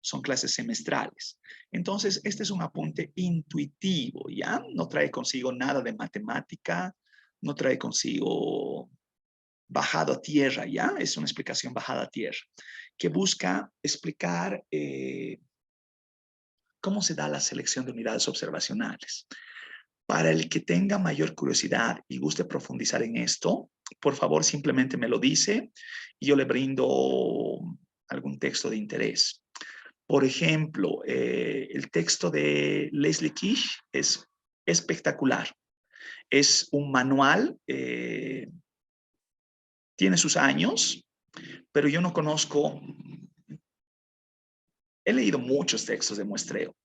son clases semestrales. Entonces, este es un apunte intuitivo, ¿ya? No trae consigo nada de matemática, no trae consigo bajado a tierra, ¿ya? Es una explicación bajada a tierra, que busca explicar cómo se da la selección de unidades observacionales. Para el que tenga mayor curiosidad y guste profundizar en esto, por favor, simplemente me lo dice y yo le brindo algún texto de interés. Por ejemplo, el texto de Leslie Kish es espectacular. Es un manual, tiene sus años, pero yo no conozco, he leído muchos textos de muestreo,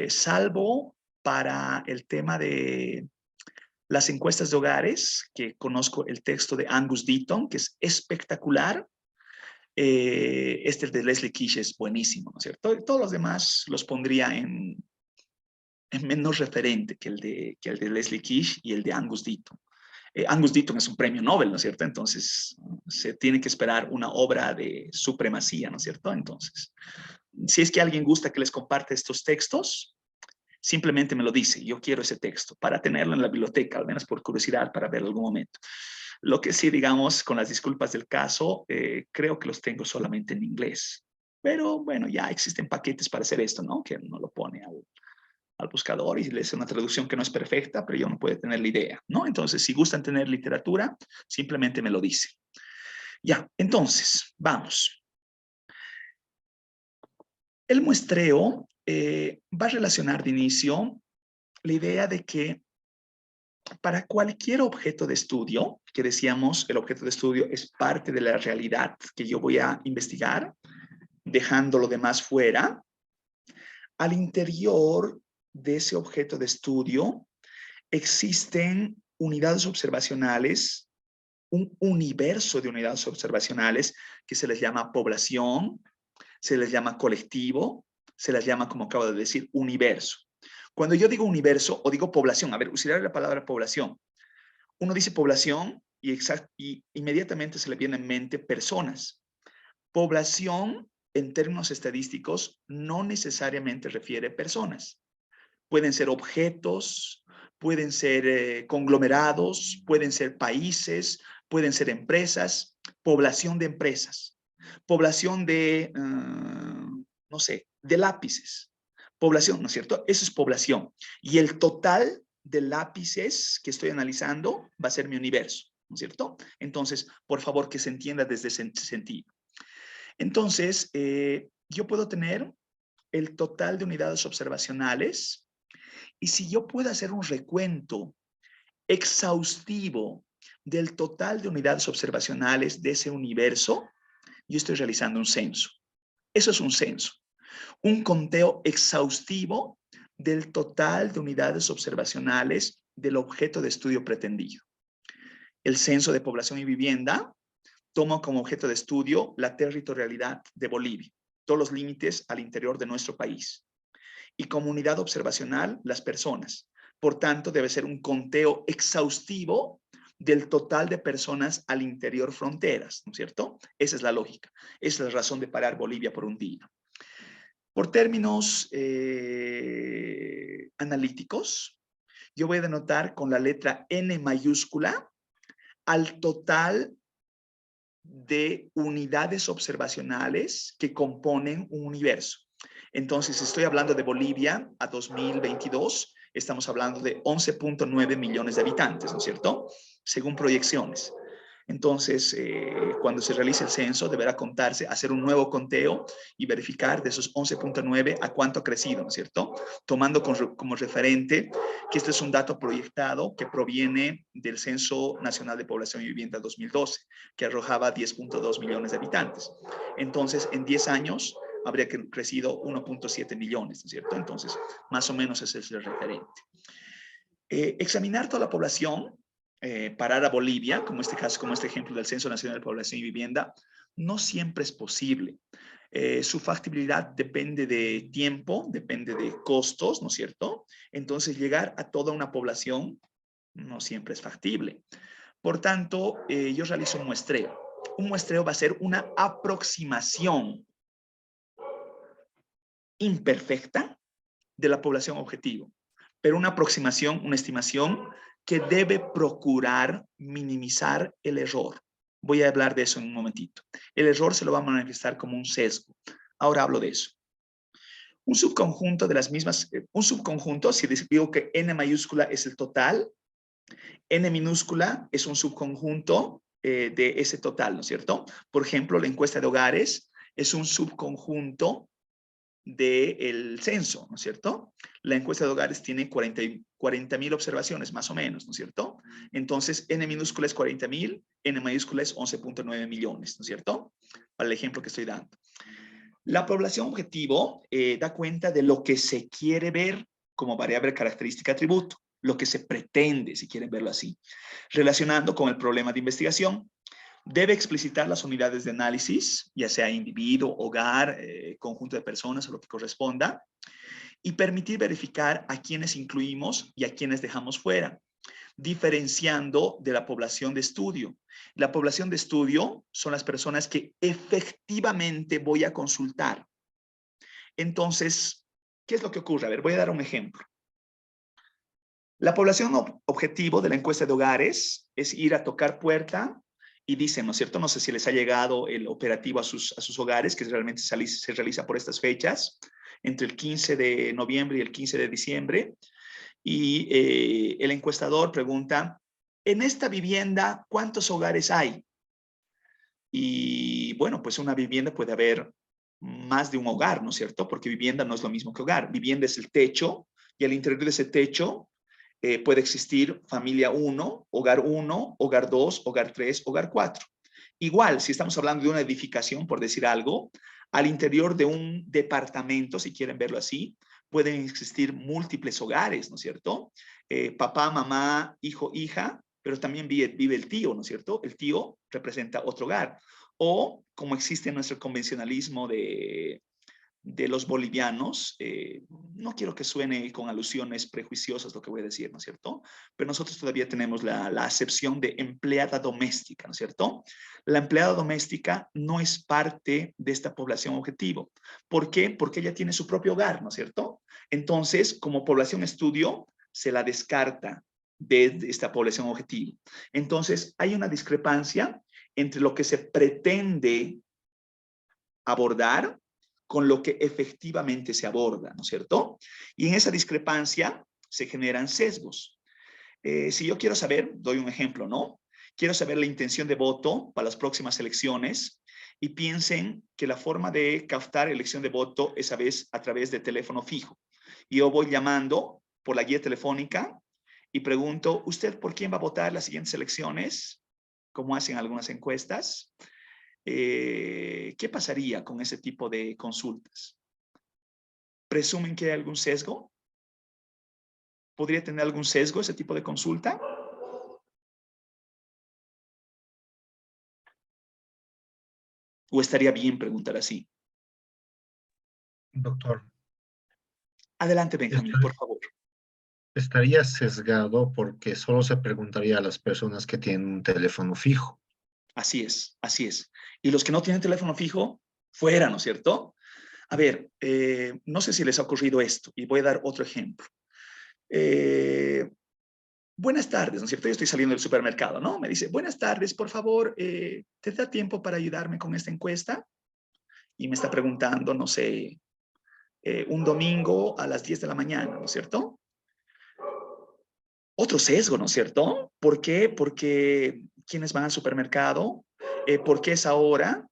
salvo para el tema de las encuestas de hogares, que conozco el texto de Angus Deaton, que es espectacular. Este de Leslie Kish es buenísimo, ¿no es cierto? Todos los demás los pondría en menos referente que el de Leslie Kish y el de Angus Deaton. Angus Deaton es un premio Nobel, ¿no es cierto? Entonces, se tiene que esperar una obra de supremacía, ¿no es cierto? Entonces, si es que alguien gusta que les comparte estos textos, simplemente me lo dice. Yo quiero ese texto para tenerlo en la biblioteca, al menos por curiosidad, para verlo algún momento. Lo que sí, digamos, con las disculpas del caso, creo que los tengo solamente en inglés. Pero bueno, ya existen paquetes para hacer esto, ¿no? Que uno lo pone al buscador y le hace una traducción que no es perfecta, pero yo no puedo tener la idea, ¿no? Entonces, si gustan tener literatura, simplemente me lo dice. Ya, entonces, vamos. El muestreo va a relacionar de inicio la idea de que para cualquier objeto de estudio, que decíamos, el objeto de estudio es parte de la realidad que yo voy a investigar, dejando lo demás fuera, al interior de ese objeto de estudio existen unidades observacionales, un universo de unidades observacionales que se les llama población, se les llama colectivo, se les llama, como acabo de decir, universo. Cuando yo digo universo o digo población, a ver, usaré la palabra población. Uno dice población y inmediatamente se le viene en mente personas. Población, en términos estadísticos, no necesariamente refiere personas. Pueden ser objetos, pueden ser conglomerados, pueden ser países, pueden ser empresas, población de empresas, población de, no sé, de lápices, población, ¿no es cierto? Eso es población. Y el total de lápices que estoy analizando va a ser mi universo, ¿no es cierto? Entonces, por favor, que se entienda desde ese sentido. Entonces, yo puedo tener el total de unidades observacionales y si yo puedo hacer un recuento exhaustivo del total de unidades observacionales de ese universo, yo estoy realizando un censo. Eso es un censo. Un conteo exhaustivo del total de unidades observacionales del objeto de estudio pretendido. El censo de población y vivienda toma como objeto de estudio la territorialidad de Bolivia, todos los límites al interior de nuestro país. Y como unidad observacional, las personas. Por tanto, debe ser un conteo exhaustivo del total de personas al interior fronteras, ¿no es cierto? Esa es la lógica. Esa es la razón de parar Bolivia por un día. Por términos analíticos, yo voy a denotar con la letra N mayúscula al total de unidades observacionales que componen un universo. Entonces, estoy hablando de Bolivia a 2022, estamos hablando de 11.9 millones de habitantes, ¿no es cierto? Según proyecciones. Entonces, cuando se realice el censo, deberá contarse, hacer un nuevo conteo y verificar de esos 11.9 a cuánto ha crecido, ¿no es cierto? Tomando como referente que este es un dato proyectado que proviene del Censo Nacional de Población y Vivienda 2012, que arrojaba 10.2 millones de habitantes. Entonces, en 10 años habría crecido 1.7 millones, ¿no es cierto? Entonces, más o menos ese es el referente. Examinar toda la población, parar a Bolivia, como este caso, como este ejemplo del Censo Nacional de Población y Vivienda, no siempre es posible. Su factibilidad depende de tiempo, depende de costos, ¿no es cierto? Entonces, llegar a toda una población no siempre es factible. Por tanto, yo realizo un muestreo. Un muestreo va a ser una aproximación imperfecta de la población objetivo, pero una aproximación, una estimación que debe procurar minimizar el error. Voy a hablar de eso en un momentito. El error se lo va a manifestar como un sesgo. Ahora hablo de eso. Un subconjunto de las mismas, un subconjunto, si digo que N mayúscula es el total, N minúscula es un subconjunto de ese total, ¿no es cierto? Por ejemplo, la encuesta de hogares es un subconjunto del censo, ¿no es cierto? La encuesta de hogares tiene 40,000 observaciones, más o menos, ¿no es cierto? Entonces, N minúscula es 40,000, N mayúscula es 11.9 millones, ¿no es cierto? Para el ejemplo que estoy dando. La población objetivo da cuenta de lo que se quiere ver como variable característica atributo, lo que se pretende, si quieren verlo así, relacionando con el problema de investigación. Debe explicitar las unidades de análisis, ya sea individuo, hogar, conjunto de personas o lo que corresponda, y permitir verificar a quienes incluimos y a quienes dejamos fuera, diferenciando de la población de estudio. La población de estudio son las personas que efectivamente voy a consultar. Entonces, ¿qué es lo que ocurre? A ver, voy a dar un ejemplo. La población objetivo de la encuesta de hogares es ir a tocar puerta y dicen, ¿no es cierto? No sé si les ha llegado el operativo a sus hogares, que realmente se realiza por estas fechas, entre el 15 de noviembre y el 15 de diciembre. Y el encuestador pregunta, en esta vivienda, ¿cuántos hogares hay? Y bueno, pues una vivienda puede haber más de un hogar, ¿no es cierto? Porque vivienda no es lo mismo que hogar. Vivienda es el techo y al interior de ese techo puede existir familia 1, hogar 1, hogar 2, hogar 3, hogar 4. Igual, si estamos hablando de una edificación, por decir algo, al interior de un departamento, si quieren verlo así, pueden existir múltiples hogares, ¿no es cierto? Papá, mamá, hijo, hija, pero también vive el tío, ¿no es cierto? El tío representa otro hogar. O, como existe en nuestro convencionalismo de los bolivianos, no quiero que suene con alusiones prejuiciosas lo que voy a decir, ¿no es cierto? Pero nosotros todavía tenemos la acepción de empleada doméstica, ¿no es cierto? La empleada doméstica no es parte de esta población objetivo. ¿Por qué? Porque ella tiene su propio hogar, ¿no es cierto? Entonces, como población estudio, se la descarta de esta población objetivo. Entonces, hay una discrepancia entre lo que se pretende abordar con lo que efectivamente se aborda, ¿no es cierto? Y en esa discrepancia se generan sesgos. Si yo quiero saber, doy un ejemplo, ¿no? Quiero saber la intención de voto para las próximas elecciones y piensen que la forma de captar elección de voto es a través de teléfono fijo. Y yo voy llamando por la guía telefónica y pregunto, ¿usted por quién va a votar las siguientes elecciones? Como hacen algunas encuestas. ¿Qué pasaría con ese tipo de consultas? ¿Presumen que hay algún sesgo? ¿Podría tener algún sesgo ese tipo de consulta? ¿O estaría bien preguntar así? Doctor, Adelante, Benjamín, por favor. estaría sesgado porque solo se preguntaría a las personas que tienen un teléfono fijo. Así es, así es. Y los que no tienen teléfono fijo, fuera, ¿no es cierto? A ver, no sé si les ha ocurrido esto, y voy a dar otro ejemplo. Buenas tardes, ¿no es cierto? Yo estoy saliendo del supermercado, ¿no? Me dice, buenas tardes, por favor, ¿te da tiempo para ayudarme con esta encuesta? Y me está preguntando, no sé, un domingo a las 10 de la mañana, ¿no es cierto? Otro sesgo, ¿no es cierto? ¿Por qué? Porque quienes van al supermercado, ¿por qué es ahora?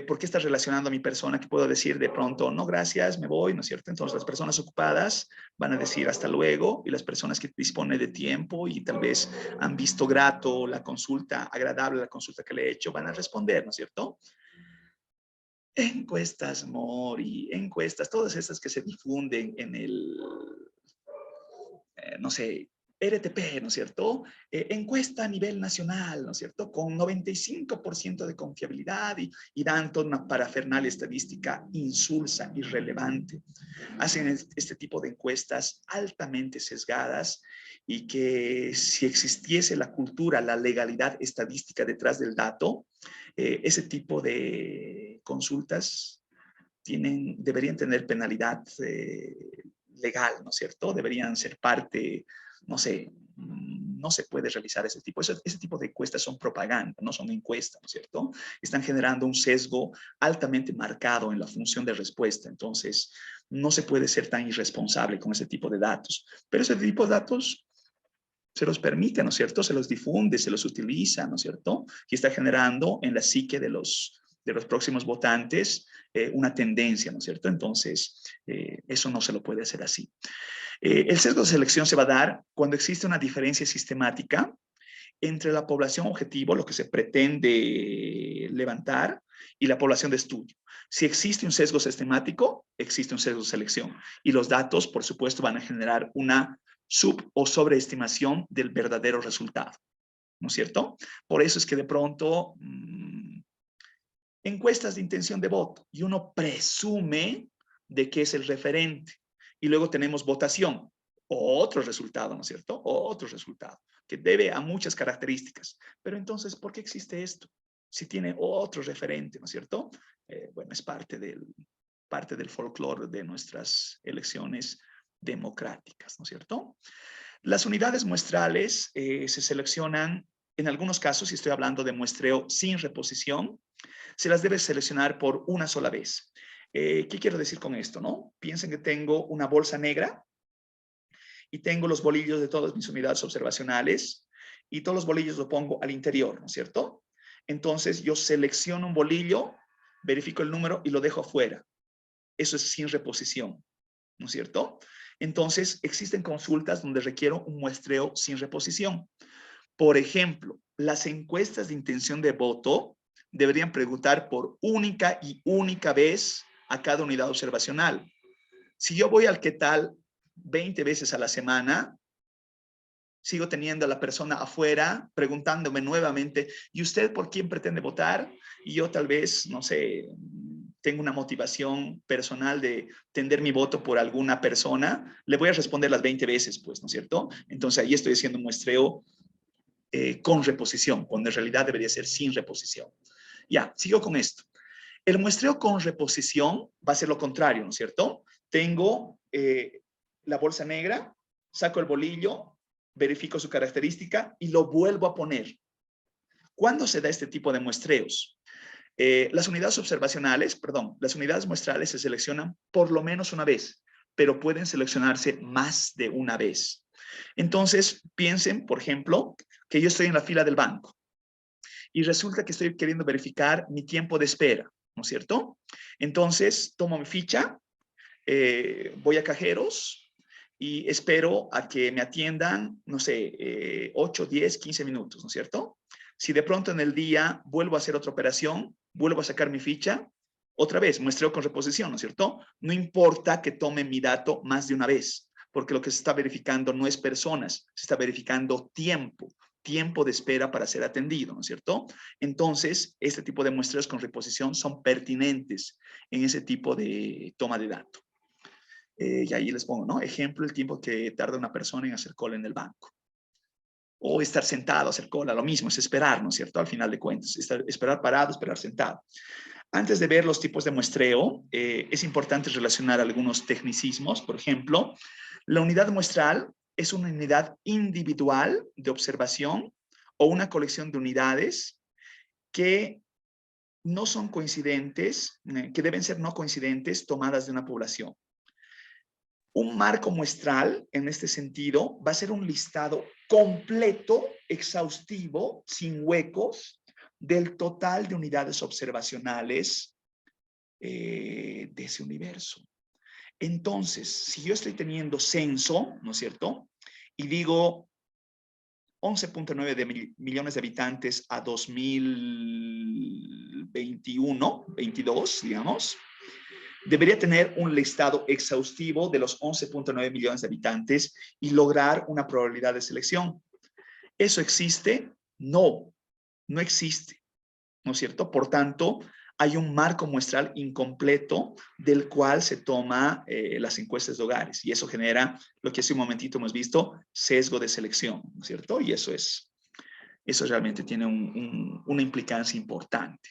¿Por qué está relacionando a mi persona que puedo decir de pronto, no, gracias, me voy, ¿no es cierto? Entonces las personas ocupadas van a decir hasta luego y las personas que disponen de tiempo y tal vez han visto grato la consulta, agradable la consulta que le he hecho, van a responder, ¿no es cierto? Encuestas, Mori, encuestas, todas esas que se difunden en el, no sé, RTP, ¿no es cierto? Encuesta a nivel nacional, ¿no es cierto? Con 95% de confiabilidad y dan toda una parafernalia estadística insulsa, irrelevante. Hacen este tipo de encuestas altamente sesgadas y que si existiese la cultura, la legalidad estadística detrás del dato, ese tipo de consultas deberían tener penalidad legal, ¿no es cierto? Deberían ser parte, no sé, no se puede realizar ese tipo de encuestas son propaganda, no son encuestas, ¿no es cierto? Están generando un sesgo altamente marcado en la función de respuesta, entonces no se puede ser tan irresponsable con ese tipo de datos, pero ese tipo de datos se los permite, ¿no es cierto? Se los difunde, se los utiliza, ¿no es cierto? Y está generando en la psique de los próximos votantes una tendencia, ¿no es cierto? Entonces, eso no se lo puede hacer así. El sesgo de selección se va a dar cuando existe una diferencia sistemática entre la población objetivo, lo que se pretende levantar, y la población de estudio. Si existe un sesgo sistemático, existe un sesgo de selección. Y los datos, por supuesto, van a generar una sub- o sobreestimación del verdadero resultado. ¿No es cierto? Por eso es que de pronto encuestas de intención de voto y uno presume de que es el referente. Y luego tenemos votación, otro resultado, ¿no es cierto? Otro resultado que debe a muchas características. Pero entonces, ¿por qué existe esto? Si tiene otro referente, ¿no es cierto? Bueno, es parte del folclore de nuestras elecciones democráticas, ¿no es cierto? Las unidades muestrales se seleccionan, en algunos casos, y estoy hablando de muestreo sin reposición, se las debe seleccionar por una sola vez. ¿Qué quiero decir con esto? ¿No? Piensen que tengo una bolsa negra y tengo los bolillos de todas mis unidades observacionales y todos los bolillos los pongo al interior, ¿no es cierto? Entonces yo selecciono un bolillo, verifico el número y lo dejo afuera. Eso es sin reposición, ¿no es cierto? Entonces existen consultas donde requiero un muestreo sin reposición. Por ejemplo, las encuestas de intención de voto deberían preguntar por única y única vez a cada unidad observacional. Si yo voy al qué tal 20 veces a la semana, sigo teniendo a la persona afuera preguntándome nuevamente, ¿y usted por quién pretende votar? Y yo tal vez, no sé, tengo una motivación personal de tender mi voto por alguna persona, le voy a responder las 20 veces, pues, ¿no es cierto? Entonces ahí estoy haciendo un muestreo con reposición, cuando en realidad debería ser sin reposición. Ya, sigo con esto. El muestreo con reposición va a ser lo contrario, ¿no es cierto? Tengo la bolsa negra, saco el bolillo, verifico su característica y lo vuelvo a poner. ¿Cuándo se da este tipo de muestreos? Las unidades muestrales se seleccionan por lo menos una vez, pero pueden seleccionarse más de una vez. Entonces, piensen, por ejemplo, que yo estoy en la fila del banco y resulta que estoy queriendo verificar mi tiempo de espera, ¿no es cierto? Entonces, tomo mi ficha, voy a cajeros y espero a que me atiendan, no sé, 8, 10, 15 minutos, ¿no es cierto? Si de pronto en el día vuelvo a hacer otra operación, vuelvo a sacar mi ficha, otra vez, muestreo con reposición, ¿no es cierto? No importa que tome mi dato más de una vez, porque lo que se está verificando no es personas, se está verificando tiempo de espera para ser atendido, ¿no es cierto? Entonces, este tipo de muestreos con reposición son pertinentes en ese tipo de toma de datos. Y ahí les pongo, ¿no? Ejemplo, el tiempo que tarda una persona en hacer cola en el banco. O estar sentado, hacer cola, lo mismo, es esperar, ¿no es cierto? Al final de cuentas, esperar parado, esperar sentado. Antes de ver los tipos de muestreo, es importante relacionar algunos tecnicismos. Por ejemplo, la unidad muestral es una unidad individual de observación o una colección de unidades que no son coincidentes, que deben ser no coincidentes tomadas de una población. Un marco muestral, en este sentido, va a ser un listado completo, exhaustivo, sin huecos, del total de unidades observacionales de ese universo. Entonces, si yo estoy teniendo censo, ¿no es cierto? Y digo 11.9 millones de habitantes a 2021, 22, digamos, debería tener un listado exhaustivo de los 11.9 millones de habitantes y lograr una probabilidad de selección. ¿Eso existe? No, no existe, ¿no es cierto? Por tanto, hay un marco muestral incompleto del cual se toma las encuestas de hogares y eso genera lo que hace un momentito hemos visto, sesgo de selección, ¿no es cierto? Y eso realmente tiene una implicancia importante.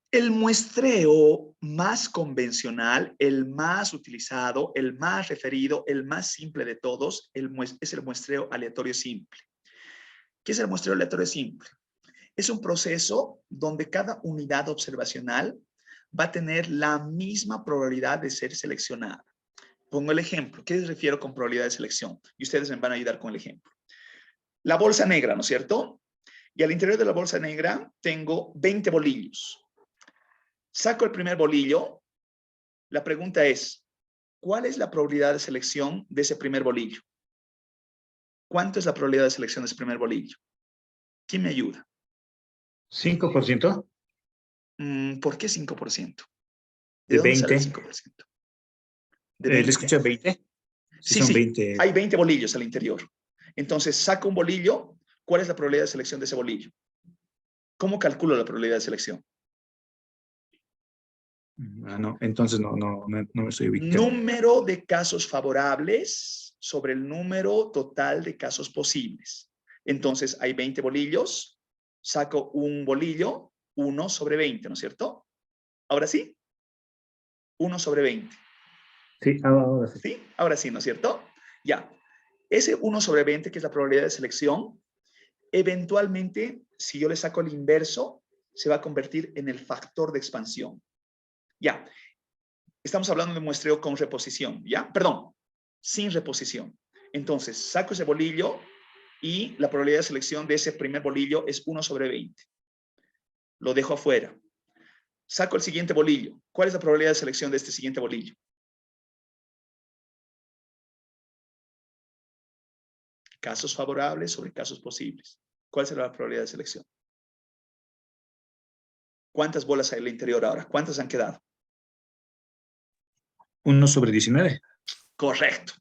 El muestreo más convencional, el más utilizado, el más referido, el más simple de todos, es el muestreo aleatorio simple. ¿Qué es el muestreo aleatorio simple? Es un proceso donde cada unidad observacional va a tener la misma probabilidad de ser seleccionada. Pongo el ejemplo. ¿Qué les refiero con probabilidad de selección? Y ustedes me van a ayudar con el ejemplo. La bolsa negra, ¿no es cierto? Y al interior de la bolsa negra tengo 20 bolillos. Saco el primer bolillo. La pregunta es, ¿cuál es la probabilidad de selección de ese primer bolillo? ¿Cuánto es la probabilidad de selección de ese primer bolillo? ¿Quién me ayuda? 5%. ¿Por qué 5%? De dónde sale 20. el 5%? ¿De 20? ¿Le escuché 20? Sí, son sí, 20. hay 20 bolillos al interior. Entonces, saco un bolillo. ¿Cuál es la probabilidad de selección de ese bolillo? ¿Cómo calculo la probabilidad de selección? No, entonces no me estoy ubicando. Número de casos favorables sobre el número total de casos posibles. Entonces, hay 20 bolillos. Saco un bolillo, 1 sobre 20, ¿no es cierto? ¿Ahora sí? 1 sobre 20. Sí, ahora sí. ¿Sí? Ahora sí, ¿no es cierto? Ya. Ese 1 sobre 20, que es la probabilidad de selección, eventualmente, si yo le saco el inverso, se va a convertir en el factor de expansión. Ya. Estamos hablando de muestreo con reposición, ¿ya? Perdón, sin reposición. Entonces, saco ese bolillo y la probabilidad de selección de ese primer bolillo es 1 sobre 20. Lo dejo afuera. Saco el siguiente bolillo. ¿Cuál es la probabilidad de selección de este siguiente bolillo? Casos favorables sobre casos posibles. ¿Cuál será la probabilidad de selección? ¿Cuántas bolas hay en el interior ahora? ¿Cuántas han quedado? 1 sobre 19. Correcto,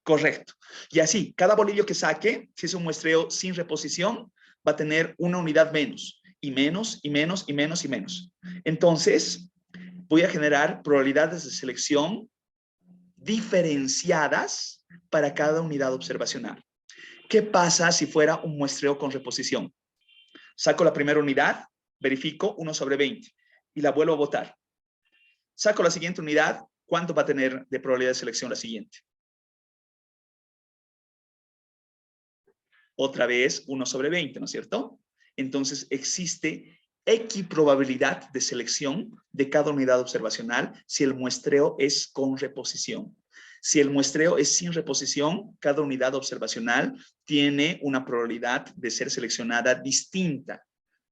correcto. Y así, cada bolillo que saque, si es un muestreo sin reposición, va a tener una unidad menos. y menos, y menos, y menos, y menos. Entonces, voy a generar probabilidades de selección diferenciadas para cada unidad observacional. ¿Qué pasa si fuera un muestreo con reposición? Saco la primera unidad, verifico 1 sobre 20 y la vuelvo a botar. Saco la siguiente unidad, ¿cuánto va a tener de probabilidad de selección la siguiente? Otra vez 1 sobre 20, ¿no es cierto? Entonces existe equiprobabilidad de selección de cada unidad observacional si el muestreo es con reposición. Si el muestreo es sin reposición, cada unidad observacional tiene una probabilidad de ser seleccionada distinta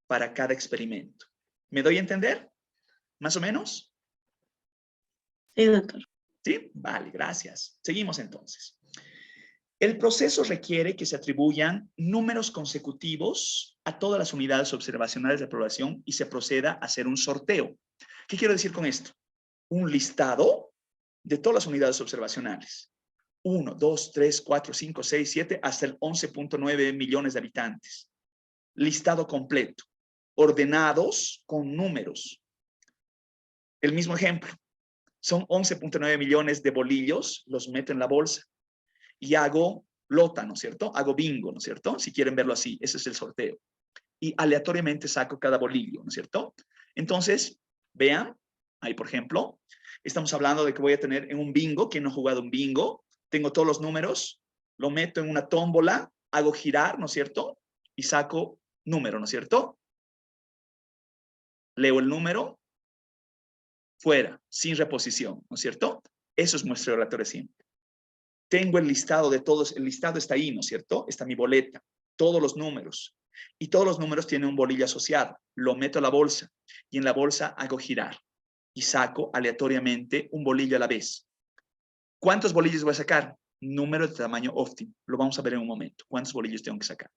para cada experimento. ¿Me doy a entender? ¿Más o menos? Sí, doctor. ¿Sí? Vale, gracias. Seguimos entonces. El proceso requiere que se atribuyan números consecutivos a todas las unidades observacionales de aprobación y se proceda a hacer un sorteo. ¿Qué quiero decir con esto? Un listado de todas las unidades observacionales. 1, 2, 3, 4, 5, 6, 7, hasta el 11.9 millones de habitantes. Listado completo, ordenados con números. El mismo ejemplo. Son 11.9 millones de bolillos, los meto en la bolsa y hago lota, ¿no es cierto? Hago bingo, ¿no es cierto? Si quieren verlo así, ese es el sorteo. Y aleatoriamente saco cada bolillo, ¿no es cierto? Entonces, vean, ahí por ejemplo, estamos hablando de que voy a tener en un bingo, ¿quién no ha jugado un bingo? Tengo todos los números, lo meto en una tómbola, hago girar, ¿no es cierto? Y saco número, ¿no es cierto? Leo el número, fuera, sin reposición, ¿no es cierto? Eso es muestreo aleatorio simple. Tengo el listado de todos, el listado está ahí, ¿no es cierto? Está mi boleta, todos los números. Y todos los números tienen un bolillo asociado. Lo meto a la bolsa y en la bolsa hago girar y saco aleatoriamente un bolillo a la vez. ¿Cuántos bolillos voy a sacar? Número de tamaño óptimo. Lo vamos a ver en un momento. ¿Cuántos bolillos tengo que sacar?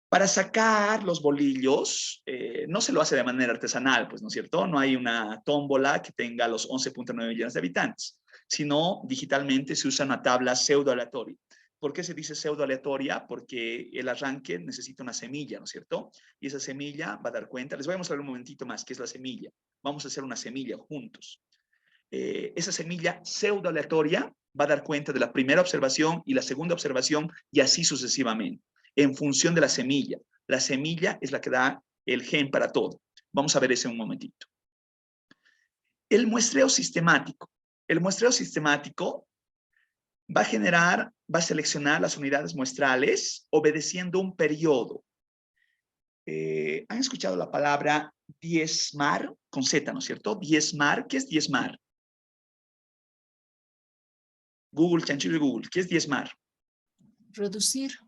Para sacar los bolillos, no se lo hace de manera artesanal, pues, ¿no es cierto? No hay una tómbola que tenga los 11.9 millones de habitantes, sino digitalmente se usa una tabla pseudo aleatoria. ¿Por qué se dice pseudo aleatoria? Porque el arranque necesita una semilla, ¿no es cierto? Y esa semilla va a dar cuenta, les voy a mostrar un momentito más qué es la semilla. Vamos a hacer una semilla juntos. Esa semilla pseudo aleatoria va a dar cuenta de la primera observación y la segunda observación y así sucesivamente, en función de la semilla. La semilla es la que da el gen para todo. Vamos a ver eso en un momentito. El muestreo sistemático. El muestreo sistemático va a seleccionar las unidades muestrales obedeciendo un periodo. ¿Han escuchado la palabra diezmar? Con Z, ¿no es cierto? Diezmar. ¿Qué es diezmar? Google, chanchullo de Google. ¿Qué es diezmar? Reducir.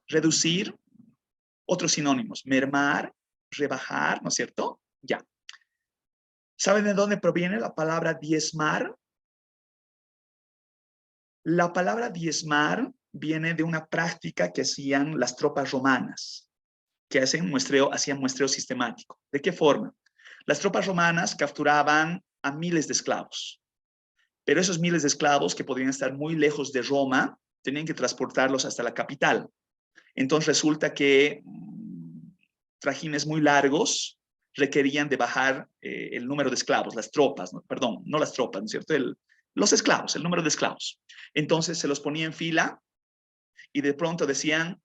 Reducir. Otros sinónimos. Mermar, rebajar, ¿no es cierto? Ya. ¿Saben de dónde proviene la palabra diezmar? La palabra diezmar viene de una práctica que hacían las tropas romanas, que hacían muestreo sistemático. ¿De qué forma? Las tropas romanas capturaban a miles de esclavos, pero esos miles de esclavos que podrían estar muy lejos de Roma, tenían que transportarlos hasta la capital. Entonces resulta que trajines muy largos requerían de bajar el número de esclavos, las tropas, perdón, no las tropas, ¿no es cierto? Los esclavos, el número de esclavos. Entonces se los ponía en fila y de pronto decían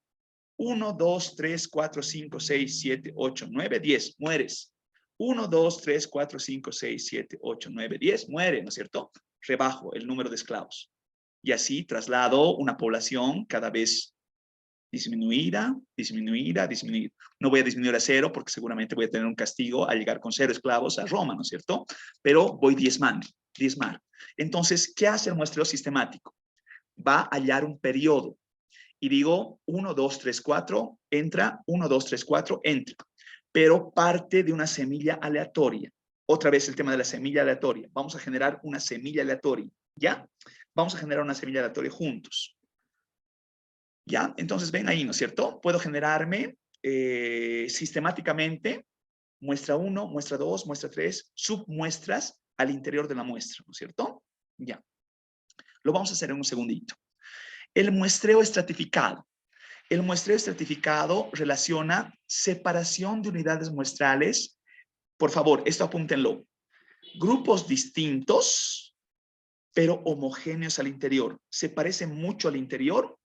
1, 2, 3, 4, 5, 6, 7, 8, 9, 10, mueres. 1, 2, 3, 4, 5, 6, 7, 8, 9, 10, muere, ¿no es cierto? Rebajo el número de esclavos. Y así traslado una población cada vez disminuida. No voy a disminuir a 0 porque seguramente voy a tener un castigo al llegar con 0 esclavos a Roma, ¿no es cierto? Pero voy diezmar. Entonces, ¿qué hace el muestreo sistemático? Va a hallar un periodo y digo 1, 2, 3, 4, entra, 1, 2, 3, 4, entra. Pero parte de una semilla aleatoria. Otra vez el tema de la semilla aleatoria. Vamos a generar una semilla aleatoria, ¿ya? Vamos a generar una semilla aleatoria juntos. ¿Ya? Entonces ven ahí, ¿no es cierto? Puedo generarme sistemáticamente muestra 1, muestra 2, muestra 3, submuestras al interior de la muestra, ¿no es cierto? Ya. Lo vamos a hacer en un segundito. El muestreo estratificado. El muestreo estratificado relaciona separación de unidades muestrales. Por favor, esto apúntenlo. Grupos distintos, pero homogéneos al interior. Se parecen mucho al interior,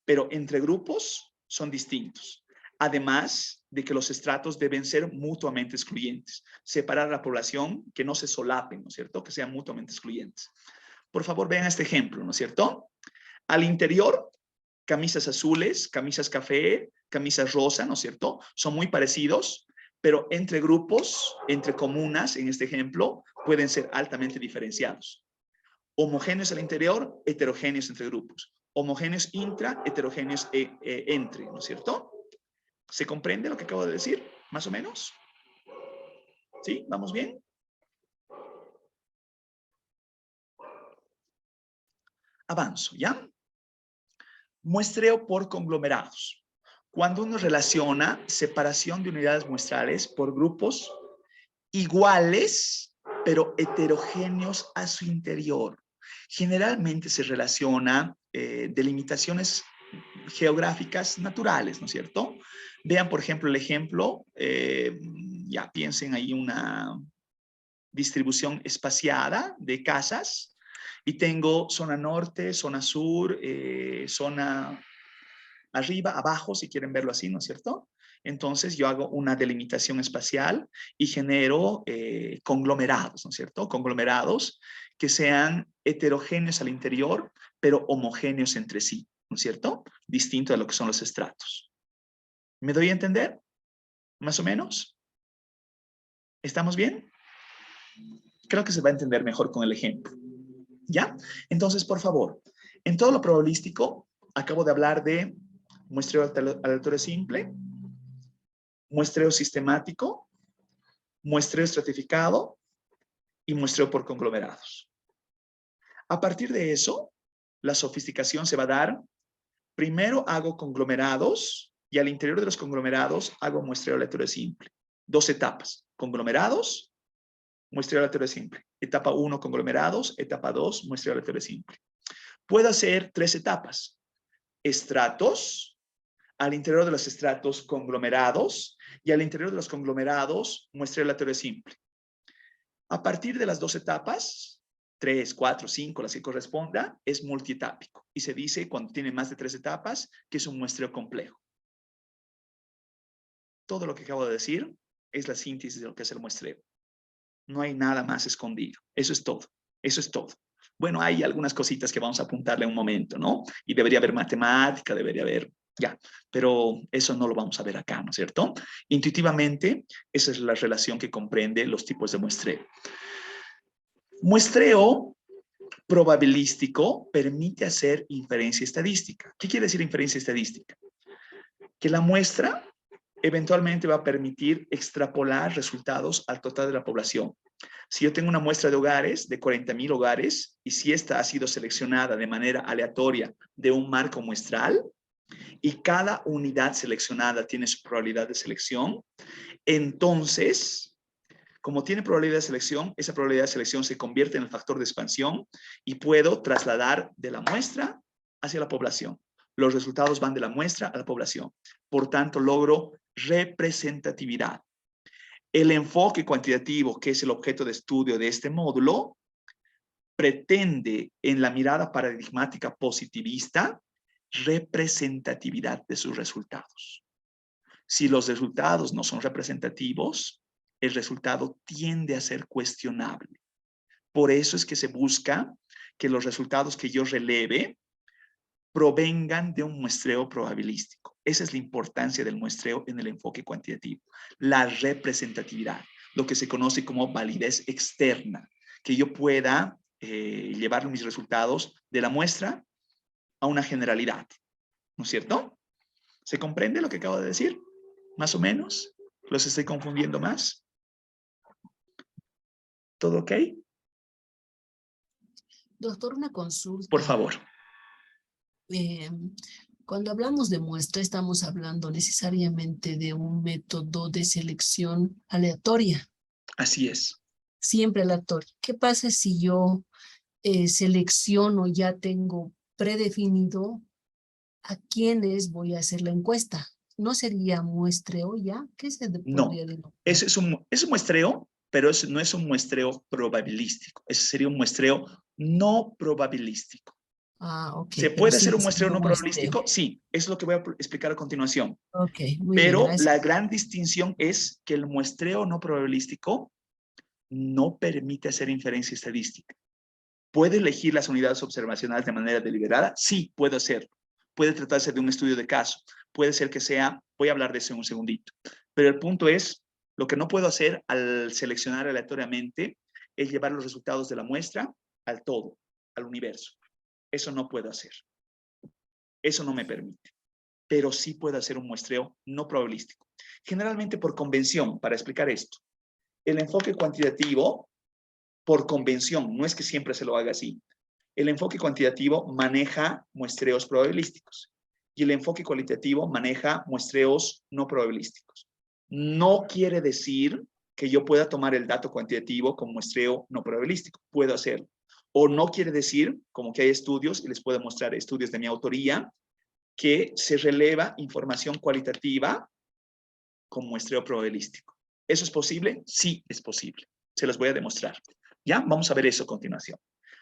pero entre grupos son distintos. Además de que los estratos deben ser mutuamente excluyentes. Separar a la población, que no se solapen, ¿no es cierto? Que sean mutuamente excluyentes. Por favor, vean este ejemplo, ¿no es cierto? Al interior, camisas azules, camisas café, camisas rosa, ¿no es cierto? Son muy parecidos, pero entre grupos, entre comunas, en este ejemplo, pueden ser altamente diferenciados. Homogéneos al interior, heterogéneos entre grupos. Homogéneos intra, heterogéneos entre, ¿no es cierto? ¿Se comprende lo que acabo de decir? ¿Más o menos? ¿Sí? ¿Vamos bien? Avanzo, ¿ya? Muestreo por conglomerados. Cuando uno relaciona separación de unidades muestrales por grupos iguales, pero heterogéneos a su interior. Generalmente se relaciona delimitaciones geográficas naturales, ¿no es cierto? Vean, por ejemplo, el ejemplo, ya piensen ahí una distribución espaciada de casas y tengo zona norte, zona sur, zona arriba, abajo, si quieren verlo así, ¿no es cierto? Entonces yo hago una delimitación espacial y genero conglomerados, ¿no es cierto? Conglomerados que sean heterogéneos al interior, pero homogéneos entre sí, ¿no es cierto? Distinto de lo que son los estratos. ¿Me doy a entender? ¿Más o menos? ¿Estamos bien? Creo que se va a entender mejor con el ejemplo. ¿Ya? Entonces, por favor, en todo lo probabilístico, acabo de hablar de muestreo aleatorio simple, muestreo sistemático, muestreo estratificado y muestreo por conglomerados. A partir de eso, la sofisticación se va a dar. Primero hago conglomerados y al interior de los conglomerados hago muestreo aleatorio simple. 2 etapas, conglomerados, muestreo aleatorio simple. Etapa 1, conglomerados. Etapa 2, muestreo aleatorio simple. Puedo hacer 3 etapas. Estratos, al interior de los estratos conglomerados y al interior de los conglomerados muestreo aleatorio simple. A partir de las 2 etapas, 3, 4, 5, las que corresponda, es multietápico. Y se dice, cuando tiene más de 3 etapas, que es un muestreo complejo. Todo lo que acabo de decir es la síntesis de lo que es el muestreo. No hay nada más escondido. Eso es todo. Eso es todo. Bueno, hay algunas cositas que vamos a apuntarle en un momento, ¿no? Y debería haber matemática, debería haber, ya, pero eso no lo vamos a ver acá, ¿no es cierto? Intuitivamente, esa es la relación que comprende los tipos de muestreo. Muestreo probabilístico permite hacer inferencia estadística. ¿Qué quiere decir inferencia estadística? Que la muestra eventualmente va a permitir extrapolar resultados al total de la población. Si yo tengo una muestra de hogares, de 40,000 hogares, y si esta ha sido seleccionada de manera aleatoria de un marco muestral, y cada unidad seleccionada tiene su probabilidad de selección, entonces, como tiene probabilidad de selección, esa probabilidad de selección se convierte en el factor de expansión y puedo trasladar de la muestra hacia la población. Los resultados van de la muestra a la población. Por tanto, logro representatividad. El enfoque cuantitativo, que es el objeto de estudio de este módulo, pretende en la mirada paradigmática positivista representatividad de sus resultados. Si los resultados no son representativos, el resultado tiende a ser cuestionable. Por eso es que se busca que los resultados que yo releve provengan de un muestreo probabilístico. Esa es la importancia del muestreo en el enfoque cuantitativo. La representatividad, lo que se conoce como validez externa, que yo pueda llevar mis resultados de la muestra a una generalidad. ¿No es cierto? ¿Se comprende lo que acabo de decir? ¿Más o menos? ¿Los estoy confundiendo más? ¿Todo ok? Doctor, una consulta. Por favor. Cuando hablamos de muestra, estamos hablando necesariamente de un método de selección aleatoria. Así es. Siempre aleatoria. ¿Qué pasa si yo selecciono, ya tengo predefinido ¿a quiénes voy a hacer la encuesta? ¿No sería muestreo ya? ¿Qué se No, podría denominar? ese es un muestreo, pero no es un muestreo probabilístico. Ese sería un muestreo no probabilístico. Ah, ok, ¿Se pero puede hacer sigue un muestreo siendo no muestreo. probabilístico? Sí, es lo que voy a explicar a continuación. Ok, muy bien, Pero la gracias. gran distinción es que el muestreo no probabilístico no permite hacer inferencia estadística. ¿Puede elegir las unidades observacionales de manera deliberada? Sí, puede hacerlo. Puede tratarse de un estudio de caso. Puede ser que sea, voy a hablar de eso en un segundito. Pero el punto es, lo que no puedo hacer al seleccionar aleatoriamente es llevar los resultados de la muestra al todo, al universo. Eso no puedo hacer. Eso no me permite. Pero sí puedo hacer un muestreo no probabilístico. Generalmente por convención, para explicar esto. El enfoque cuantitativo, por convención, no es que siempre se lo haga así. El enfoque cuantitativo maneja muestreos probabilísticos y el enfoque cualitativo maneja muestreos no probabilísticos. No quiere decir que yo pueda tomar el dato cuantitativo como muestreo no probabilístico. Puedo hacerlo. O no quiere decir, como que hay estudios, y les puedo mostrar estudios de mi autoría, que se releva información cualitativa con muestreo probabilístico. ¿Eso es posible? Sí, es posible. Se los voy a demostrar. ¿Ya? Vamos a ver eso a continuación.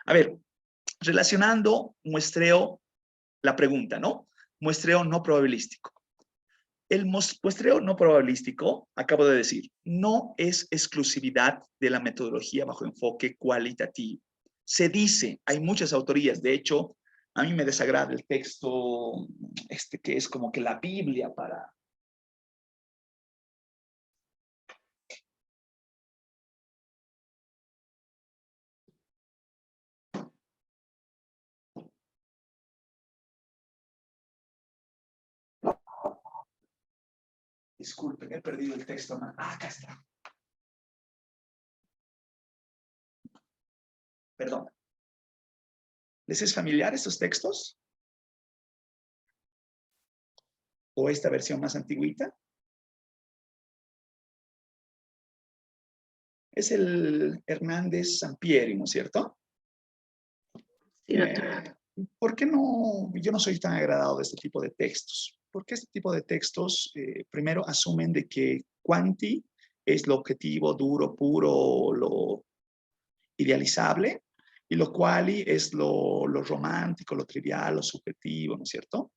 A ver, relacionando muestreo, la pregunta, ¿no? Muestreo no probabilístico. El muestreo no probabilístico, acabo de decir, no es exclusividad de la metodología bajo enfoque cualitativo. Se dice, hay muchas autorías, de hecho, a mí me desagrada el texto, que es como que la Biblia para... Disculpen, he perdido el texto. Acá está. Perdón. ¿Les es familiar estos textos? ¿O esta versión más antigüita? Es el Hernández Sampieri, ¿no es cierto? Sí, doctor. ¿Por qué no? Yo no soy tan agradado de este tipo de textos. Porque este tipo de textos, primero, asumen de que quanti es lo objetivo, duro, puro, lo idealizable, y lo quali es lo romántico, lo trivial, lo subjetivo, ¿no es cierto?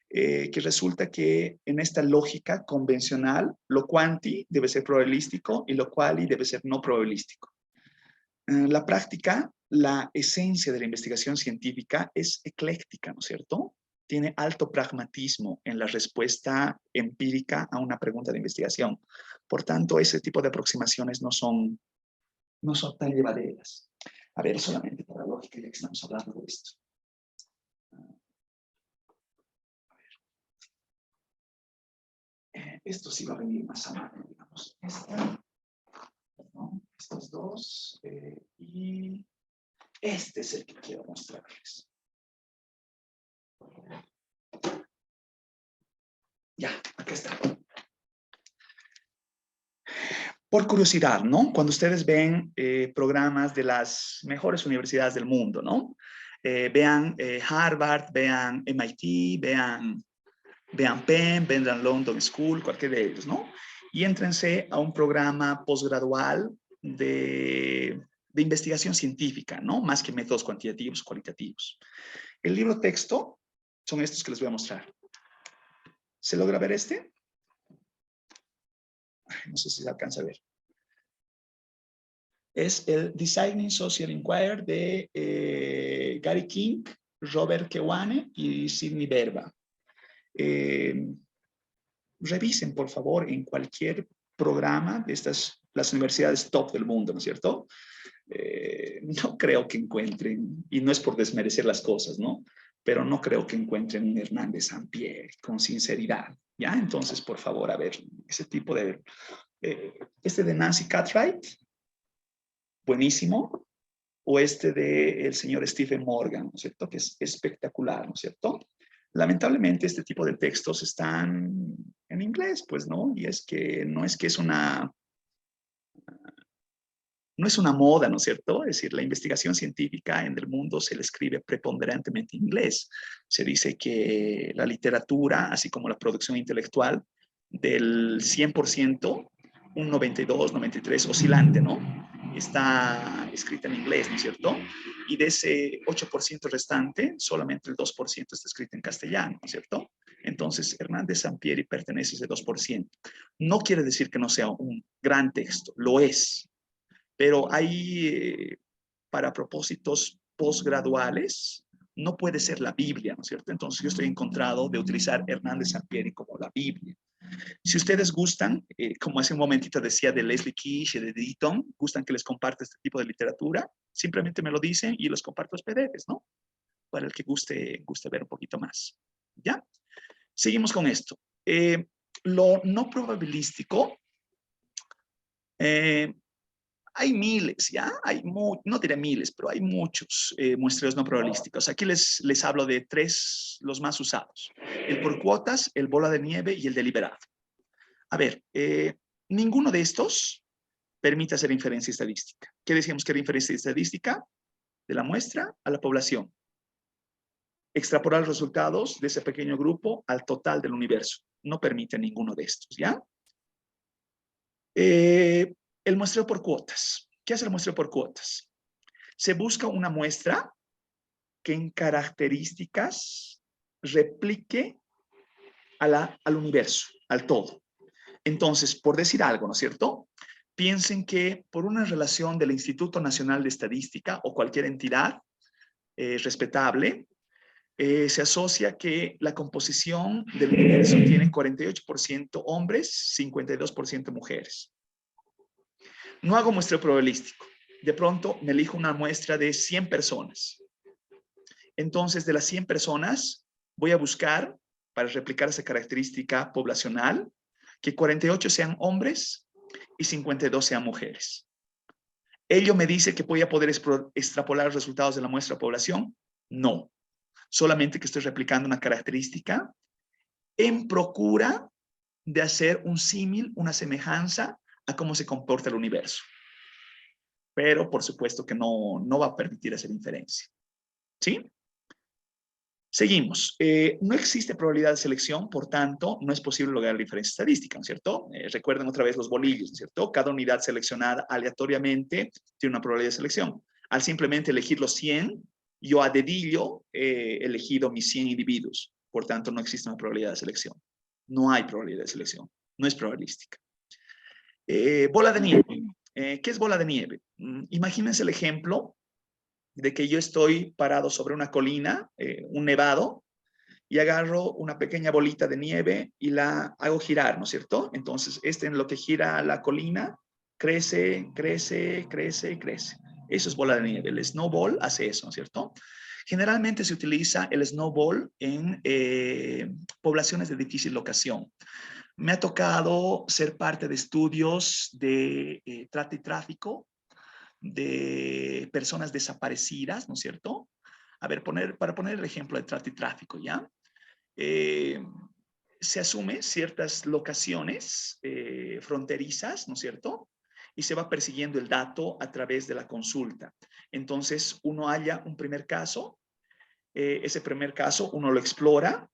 Que resulta que en esta lógica convencional, lo quanti debe ser probabilístico y lo quali debe ser no probabilístico. En la práctica, la esencia de la investigación científica es ecléctica, ¿no es cierto? Tiene alto pragmatismo en la respuesta empírica a una pregunta de investigación. Por tanto, ese tipo de aproximaciones no son tan llevaderas. A ver, solamente para lógica, ya que estamos hablando de esto. Esto sí va a venir más a mano, digamos. Estos dos. Y este es el que quiero mostrarles. Ya, acá está. Por curiosidad, ¿no? Cuando ustedes ven programas de las mejores universidades del mundo, ¿no? Vean Harvard, vean MIT, vean Penn, vean London School, cualquiera de ellos, ¿no? Y éntrense a un programa posgradual de investigación científica, ¿no? Más que métodos cuantitativos o cualitativos. El libro texto son estos que les voy a mostrar. ¿Se logra ver este? No sé si se alcanza a ver. Es el Designing Social Inquiry de Gary King, Robert Kewane y Sidney Verba. Revisen, por favor, en cualquier programa de las universidades top del mundo, ¿no es cierto? No creo que encuentren, y no es por desmerecer las cosas, ¿no? Pero no creo que encuentren un Hernández Sampieri con sinceridad, ¿ya? Entonces, por favor, a ver, ese tipo de... este de Nancy Cartwright, buenísimo, o este de el señor Stephen Morgan, ¿no es cierto? Que es espectacular, ¿no es cierto? Lamentablemente este tipo de textos están en inglés, pues, ¿no? Y es que no es que es una no es una moda, ¿no es cierto? Es decir, la investigación científica en el mundo se le escribe preponderantemente en inglés. Se dice que la literatura, así como la producción intelectual, del 100%, un 92, 93, oscilante, ¿no? Está escrita en inglés, ¿no es cierto? Y de ese 8% restante, solamente el 2% está escrito en castellano, ¿no es cierto? Entonces, Hernández Sampieri pertenece a ese 2%. No quiere decir que no sea un gran texto, lo es, pero hay, para propósitos postgraduales, no puede ser la Biblia, ¿no es cierto? Entonces yo estoy encontrado de utilizar Hernández Sampieri como la Biblia. Si ustedes gustan, como hace un momentito decía de Leslie Kish y de Deaton, gustan que les comparte este tipo de literatura, simplemente me lo dicen y los comparto los PDFs, ¿no? Para el que guste ver un poquito más. ¿Ya? Seguimos con esto. Lo no probabilístico, hay miles, ¿ya? No diré miles, pero hay muchos muestreos no probabilísticos. Aquí les hablo de 3, los más usados. El por cuotas, el bola de nieve y el deliberado. A ver, ninguno de estos permite hacer inferencia estadística. ¿Qué decíamos que era inferencia estadística? De la muestra a la población. Extrapolar los resultados de ese pequeño grupo al total del universo. No permite ninguno de estos, ¿ya? El muestreo por cuotas. ¿Qué hace el muestreo por cuotas? Se busca una muestra que en características replique al universo, al todo. Entonces, por decir algo, ¿no es cierto? Piensen que por una relación del Instituto Nacional de Estadística o cualquier entidad respetable, se asocia que la composición del universo tiene 48% hombres, 52% mujeres. No hago muestreo probabilístico. De pronto me elijo una muestra de 100 personas. Entonces, de las 100 personas, voy a buscar, para replicar esa característica poblacional, que 48 sean hombres y 52 sean mujeres. ¿Ello me dice que voy a poder extrapolar los resultados de la muestra de población? No. Solamente que estoy replicando una característica en procura de hacer un símil, una semejanza a cómo se comporta el universo. Pero, por supuesto, que no va a permitir hacer inferencia. ¿Sí? Seguimos. No existe probabilidad de selección, por tanto, no es posible lograr la diferencia estadística, ¿no es cierto? Recuerden otra vez los bolillos, ¿no es cierto? Cada unidad seleccionada aleatoriamente tiene una probabilidad de selección. Al simplemente elegir los 100, yo a dedillo he elegido mis 100 individuos. Por tanto, no existe una probabilidad de selección. No hay probabilidad de selección. No es probabilística. Bola de nieve. ¿Qué es bola de nieve? Imagínense el ejemplo de que yo estoy parado sobre una colina, un nevado, y agarro una pequeña bolita de nieve y la hago girar, ¿no es cierto? Entonces, en lo que gira la colina, crece, crece, crece, crece. Eso es bola de nieve. El snowball hace eso, ¿no es cierto? Generalmente se utiliza el snowball en poblaciones de difícil locación. Me ha tocado ser parte de estudios de trata y tráfico, de personas desaparecidas, ¿no es cierto? A ver, para poner el ejemplo de trata y tráfico, ¿ya? Se asume ciertas locaciones fronterizas, ¿no es cierto? Y se va persiguiendo el dato a través de la consulta. Entonces, uno halla un primer caso, ese primer caso uno lo explora,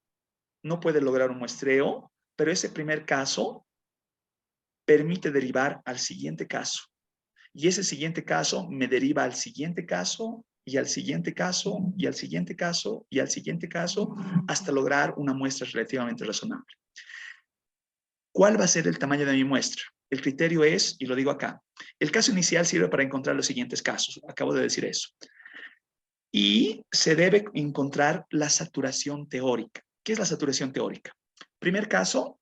no puede lograr un muestreo, pero ese primer caso permite derivar al siguiente caso. Y ese siguiente caso me deriva al siguiente caso y al siguiente caso y al siguiente caso y al siguiente caso hasta lograr una muestra relativamente razonable. ¿Cuál va a ser el tamaño de mi muestra? El criterio es, y lo digo acá, el caso inicial sirve para encontrar los siguientes casos. Acabo de decir eso. Y se debe encontrar la saturación teórica. ¿Qué es la saturación teórica? Primer caso,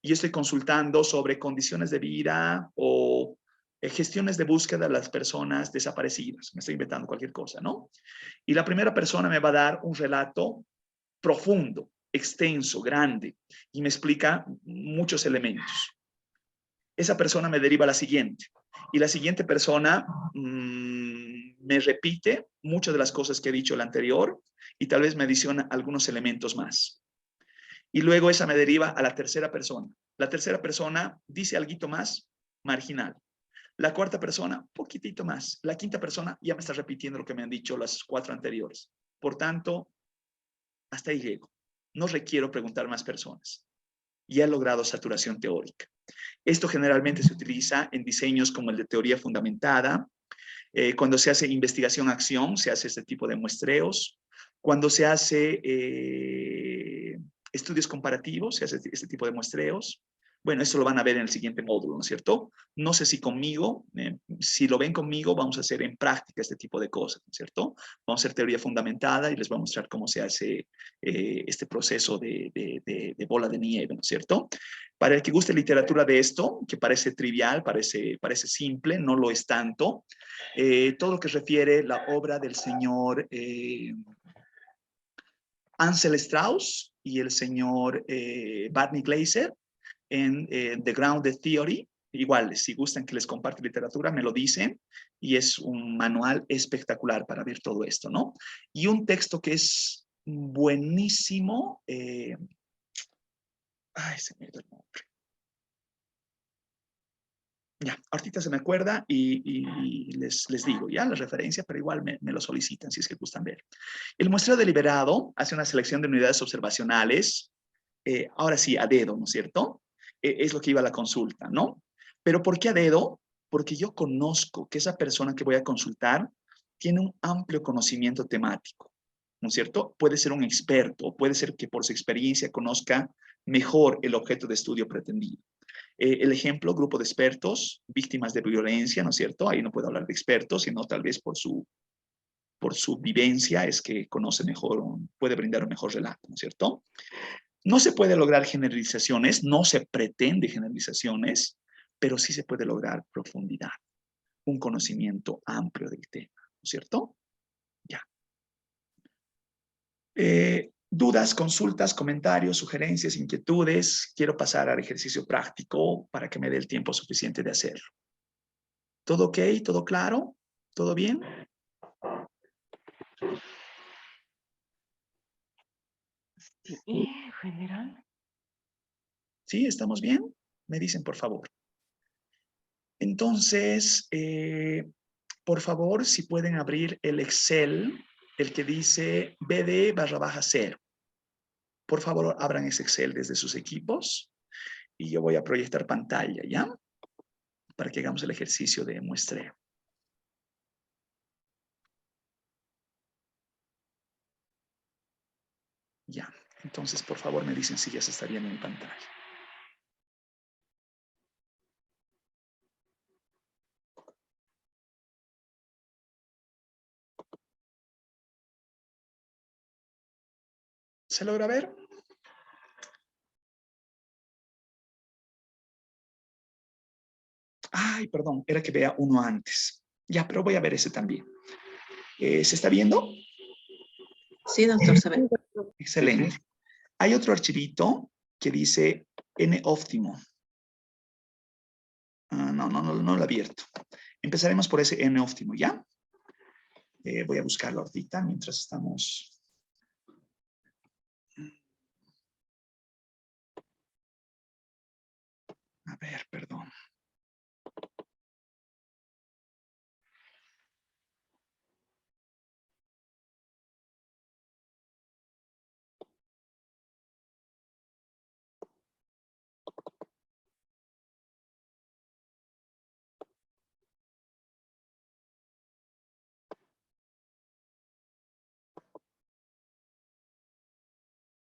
yo estoy consultando sobre condiciones de vida o gestiones de búsqueda de las personas desaparecidas. Me estoy inventando cualquier cosa, ¿no? Y la primera persona me va a dar un relato profundo, extenso, grande, y me explica muchos elementos. Esa persona me deriva a la siguiente. Y la siguiente persona me repite muchas de las cosas que he dicho la anterior y tal vez me adiciona algunos elementos más. Y luego esa me deriva a la tercera persona. La tercera persona dice algo más marginal. La cuarta persona, un poquitito más. La quinta persona ya me está repitiendo lo que me han dicho las 4 anteriores. Por tanto, hasta ahí llego. No requiero preguntar más personas. Ya he logrado saturación teórica. Esto generalmente se utiliza en diseños como el de teoría fundamentada. Cuando se hace investigación-acción, se hace este tipo de muestreos. Cuando se hace estudios comparativos, se hace este tipo de muestreos. Bueno, eso lo van a ver en el siguiente módulo, ¿no es cierto? No sé si conmigo, si lo ven conmigo, vamos a hacer en práctica este tipo de cosas, ¿no es cierto? Vamos a hacer teoría fundamentada y les voy a mostrar cómo se hace este proceso de bola de nieve, ¿no es cierto? Para el que guste literatura de esto, que parece trivial, parece simple, no lo es tanto, todo lo que refiere la obra del señor Ansel Strauss y el señor Barney Glaser en The Grounded Theory. Igual, si gustan que les comparte literatura, me lo dicen, y es un manual espectacular para ver todo esto, ¿no? Y un texto que es buenísimo, ay, se me dio el nombre. Ya, ahorita se me acuerda y les digo ya la referencia, pero igual me lo solicitan si es que gustan ver. El muestreo deliberado hace una selección de unidades observacionales, ahora sí, a dedo, ¿no es cierto? Es lo que iba a la consulta, ¿no? Pero ¿por qué a dedo? Porque yo conozco que esa persona que voy a consultar tiene un amplio conocimiento temático, ¿no es cierto? Puede ser un experto, puede ser que por su experiencia conozca mejor el objeto de estudio pretendido. El ejemplo, grupo de expertos, víctimas de violencia, ¿no es cierto? Ahí no puedo hablar de expertos, sino tal vez por su vivencia es que conoce mejor, puede brindar un mejor relato, ¿no es cierto? No se puede lograr generalizaciones, no se pretende generalizaciones, pero sí se puede lograr profundidad, un conocimiento amplio del tema, ¿no es cierto? Ya. Dudas, consultas, comentarios, sugerencias, inquietudes. Quiero pasar al ejercicio práctico para que me dé el tiempo suficiente de hacerlo. ¿Todo ok? ¿Todo claro? ¿Todo bien? Sí, general. ¿Sí? ¿Estamos bien? Me dicen, por favor. Entonces, por favor, si pueden abrir el Excel, el que dice BD/0. Por favor, abran ese Excel desde sus equipos y yo voy a proyectar pantalla, ¿ya? Para que hagamos el ejercicio de muestreo. Ya, entonces, por favor, me dicen si ya se está viendo en pantalla. ¿Se logra ver? Ay, perdón, era que vea uno antes. Ya, pero voy a ver ese también. ¿Se está viendo? Sí, doctor, se ve. Excelente. Hay otro archivito que dice N-óptimo. No lo he abierto. Empezaremos por ese N-óptimo, ¿ya? Voy a buscarlo ahorita mientras estamos... A ver, perdón.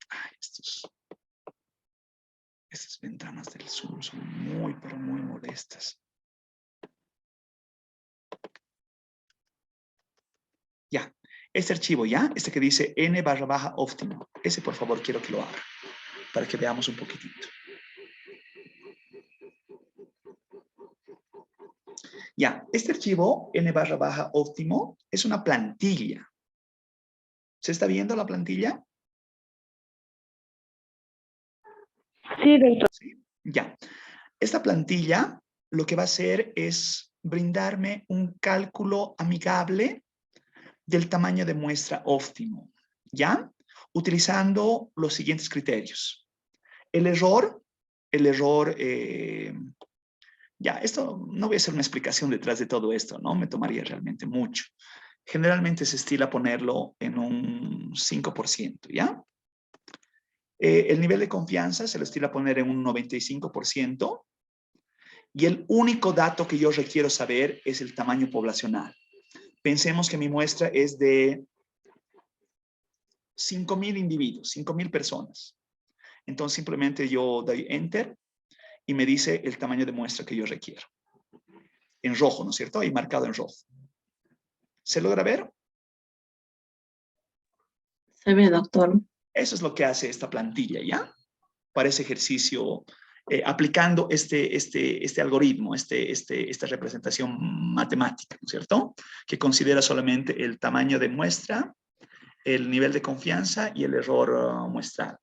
Ay, estas ventanas del Zoom son muy, pero muy molestas. Ya, este archivo, ¿ya? Este que dice N/óptimo. Ese, por favor, quiero que lo abra para que veamos un poquitito. Ya, este archivo N/óptimo es una plantilla. ¿Se está viendo la plantilla? Sí, doctor. ¿Sí? Ya. Esta plantilla lo que va a hacer es brindarme un cálculo amigable del tamaño de muestra óptimo, ¿ya? Utilizando los siguientes criterios. El error Ya, esto no voy a hacer una explicación detrás de todo esto, ¿no? Me tomaría realmente mucho. Generalmente se estila ponerlo en un 5%, ¿ya? El nivel de confianza se lo estila poner en un 95%. Y el único dato que yo requiero saber es el tamaño poblacional. Pensemos que mi muestra es de 5.000 individuos, 5.000 personas. Entonces simplemente yo doy Enter y me dice el tamaño de muestra que yo requiero. En rojo, ¿no es cierto? Ahí marcado en rojo. ¿Se logra ver? Se ve, doctor. Eso es lo que hace esta plantilla, ¿ya? Para ese ejercicio, aplicando este algoritmo, esta representación matemática, ¿no es cierto? Que considera solamente el tamaño de muestra, el nivel de confianza y el error muestral.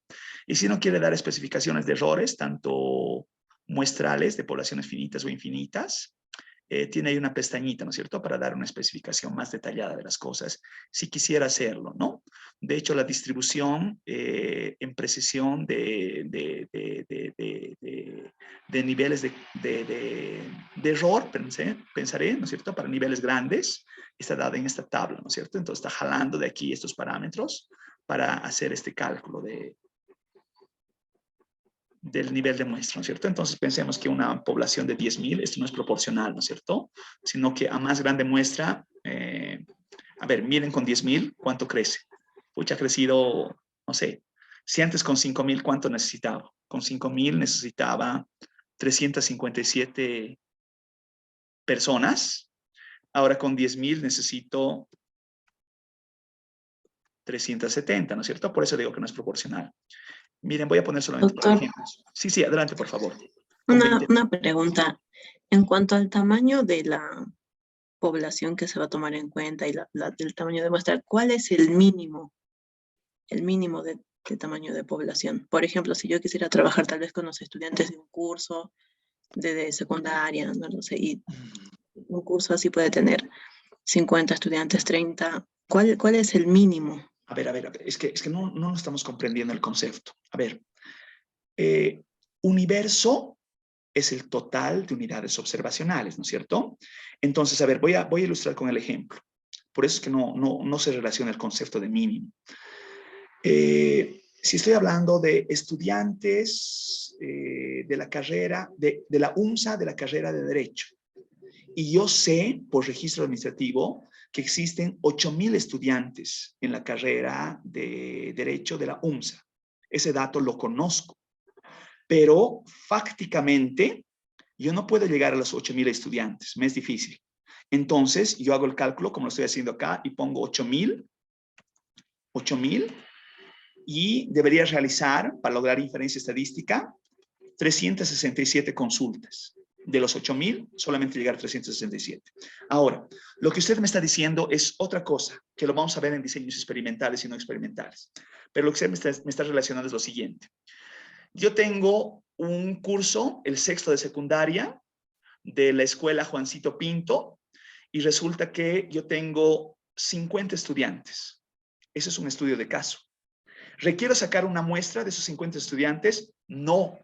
Y si no quiere dar especificaciones de errores, tanto muestrales de poblaciones finitas o infinitas, tiene ahí una pestañita, ¿no es cierto?, para dar una especificación más detallada de las cosas, si quisiera hacerlo, ¿no? De hecho, la distribución en precisión de niveles de error, pensaré, ¿no es cierto?, para niveles grandes, está dada en esta tabla, ¿no es cierto? Entonces está jalando de aquí estos parámetros para hacer este cálculo del nivel de muestra, ¿no es cierto? Entonces pensemos que una población de 10.000, esto no es proporcional, ¿no es cierto? Sino que a más grande muestra, a ver, miren con 10.000, ¿cuánto crece? Pucha, ha crecido, no sé, si antes con 5.000, ¿cuánto necesitaba? Con 5.000 necesitaba 357 personas, ahora con 10.000 necesito 370, ¿no es cierto? Por eso digo que no es proporcional. Miren, voy a poner solamente por Doctor, ejemplos. Sí, sí, adelante, por favor. una pregunta. En cuanto al tamaño de la población que se va a tomar en cuenta y el tamaño de muestra, ¿cuál es el mínimo de tamaño de población? Por ejemplo, si yo quisiera trabajar tal vez con los estudiantes de un curso de secundaria, no sé, y un curso así puede tener 50 estudiantes, 30. ¿Cuál es el mínimo? A ver, es que no estamos comprendiendo el concepto. A ver, universo es el total de unidades observacionales, ¿no es cierto? Entonces, a ver, voy a ilustrar con el ejemplo. Por eso es que no se relaciona el concepto de mínimo. Si estoy hablando de estudiantes de la carrera, de la UMSA, de la carrera de Derecho, y yo sé por registro administrativo que existen 8.000 estudiantes en la carrera de Derecho de la UMSA. Ese dato lo conozco, pero fácticamente yo no puedo llegar a los 8.000 estudiantes, me es difícil. Entonces yo hago el cálculo como lo estoy haciendo acá y pongo 8.000 y debería realizar, para lograr inferencia estadística, 367 consultas. De los 8.000, solamente llegar a 367. Ahora, lo que usted me está diciendo es otra cosa, que lo vamos a ver en diseños experimentales y no experimentales. Pero lo que usted me está relacionando es lo siguiente. Yo tengo un curso, el sexto de secundaria, de la escuela Juancito Pinto, y resulta que yo tengo 50 estudiantes. Eso es un estudio de caso. ¿Requiero sacar una muestra de esos 50 estudiantes? No.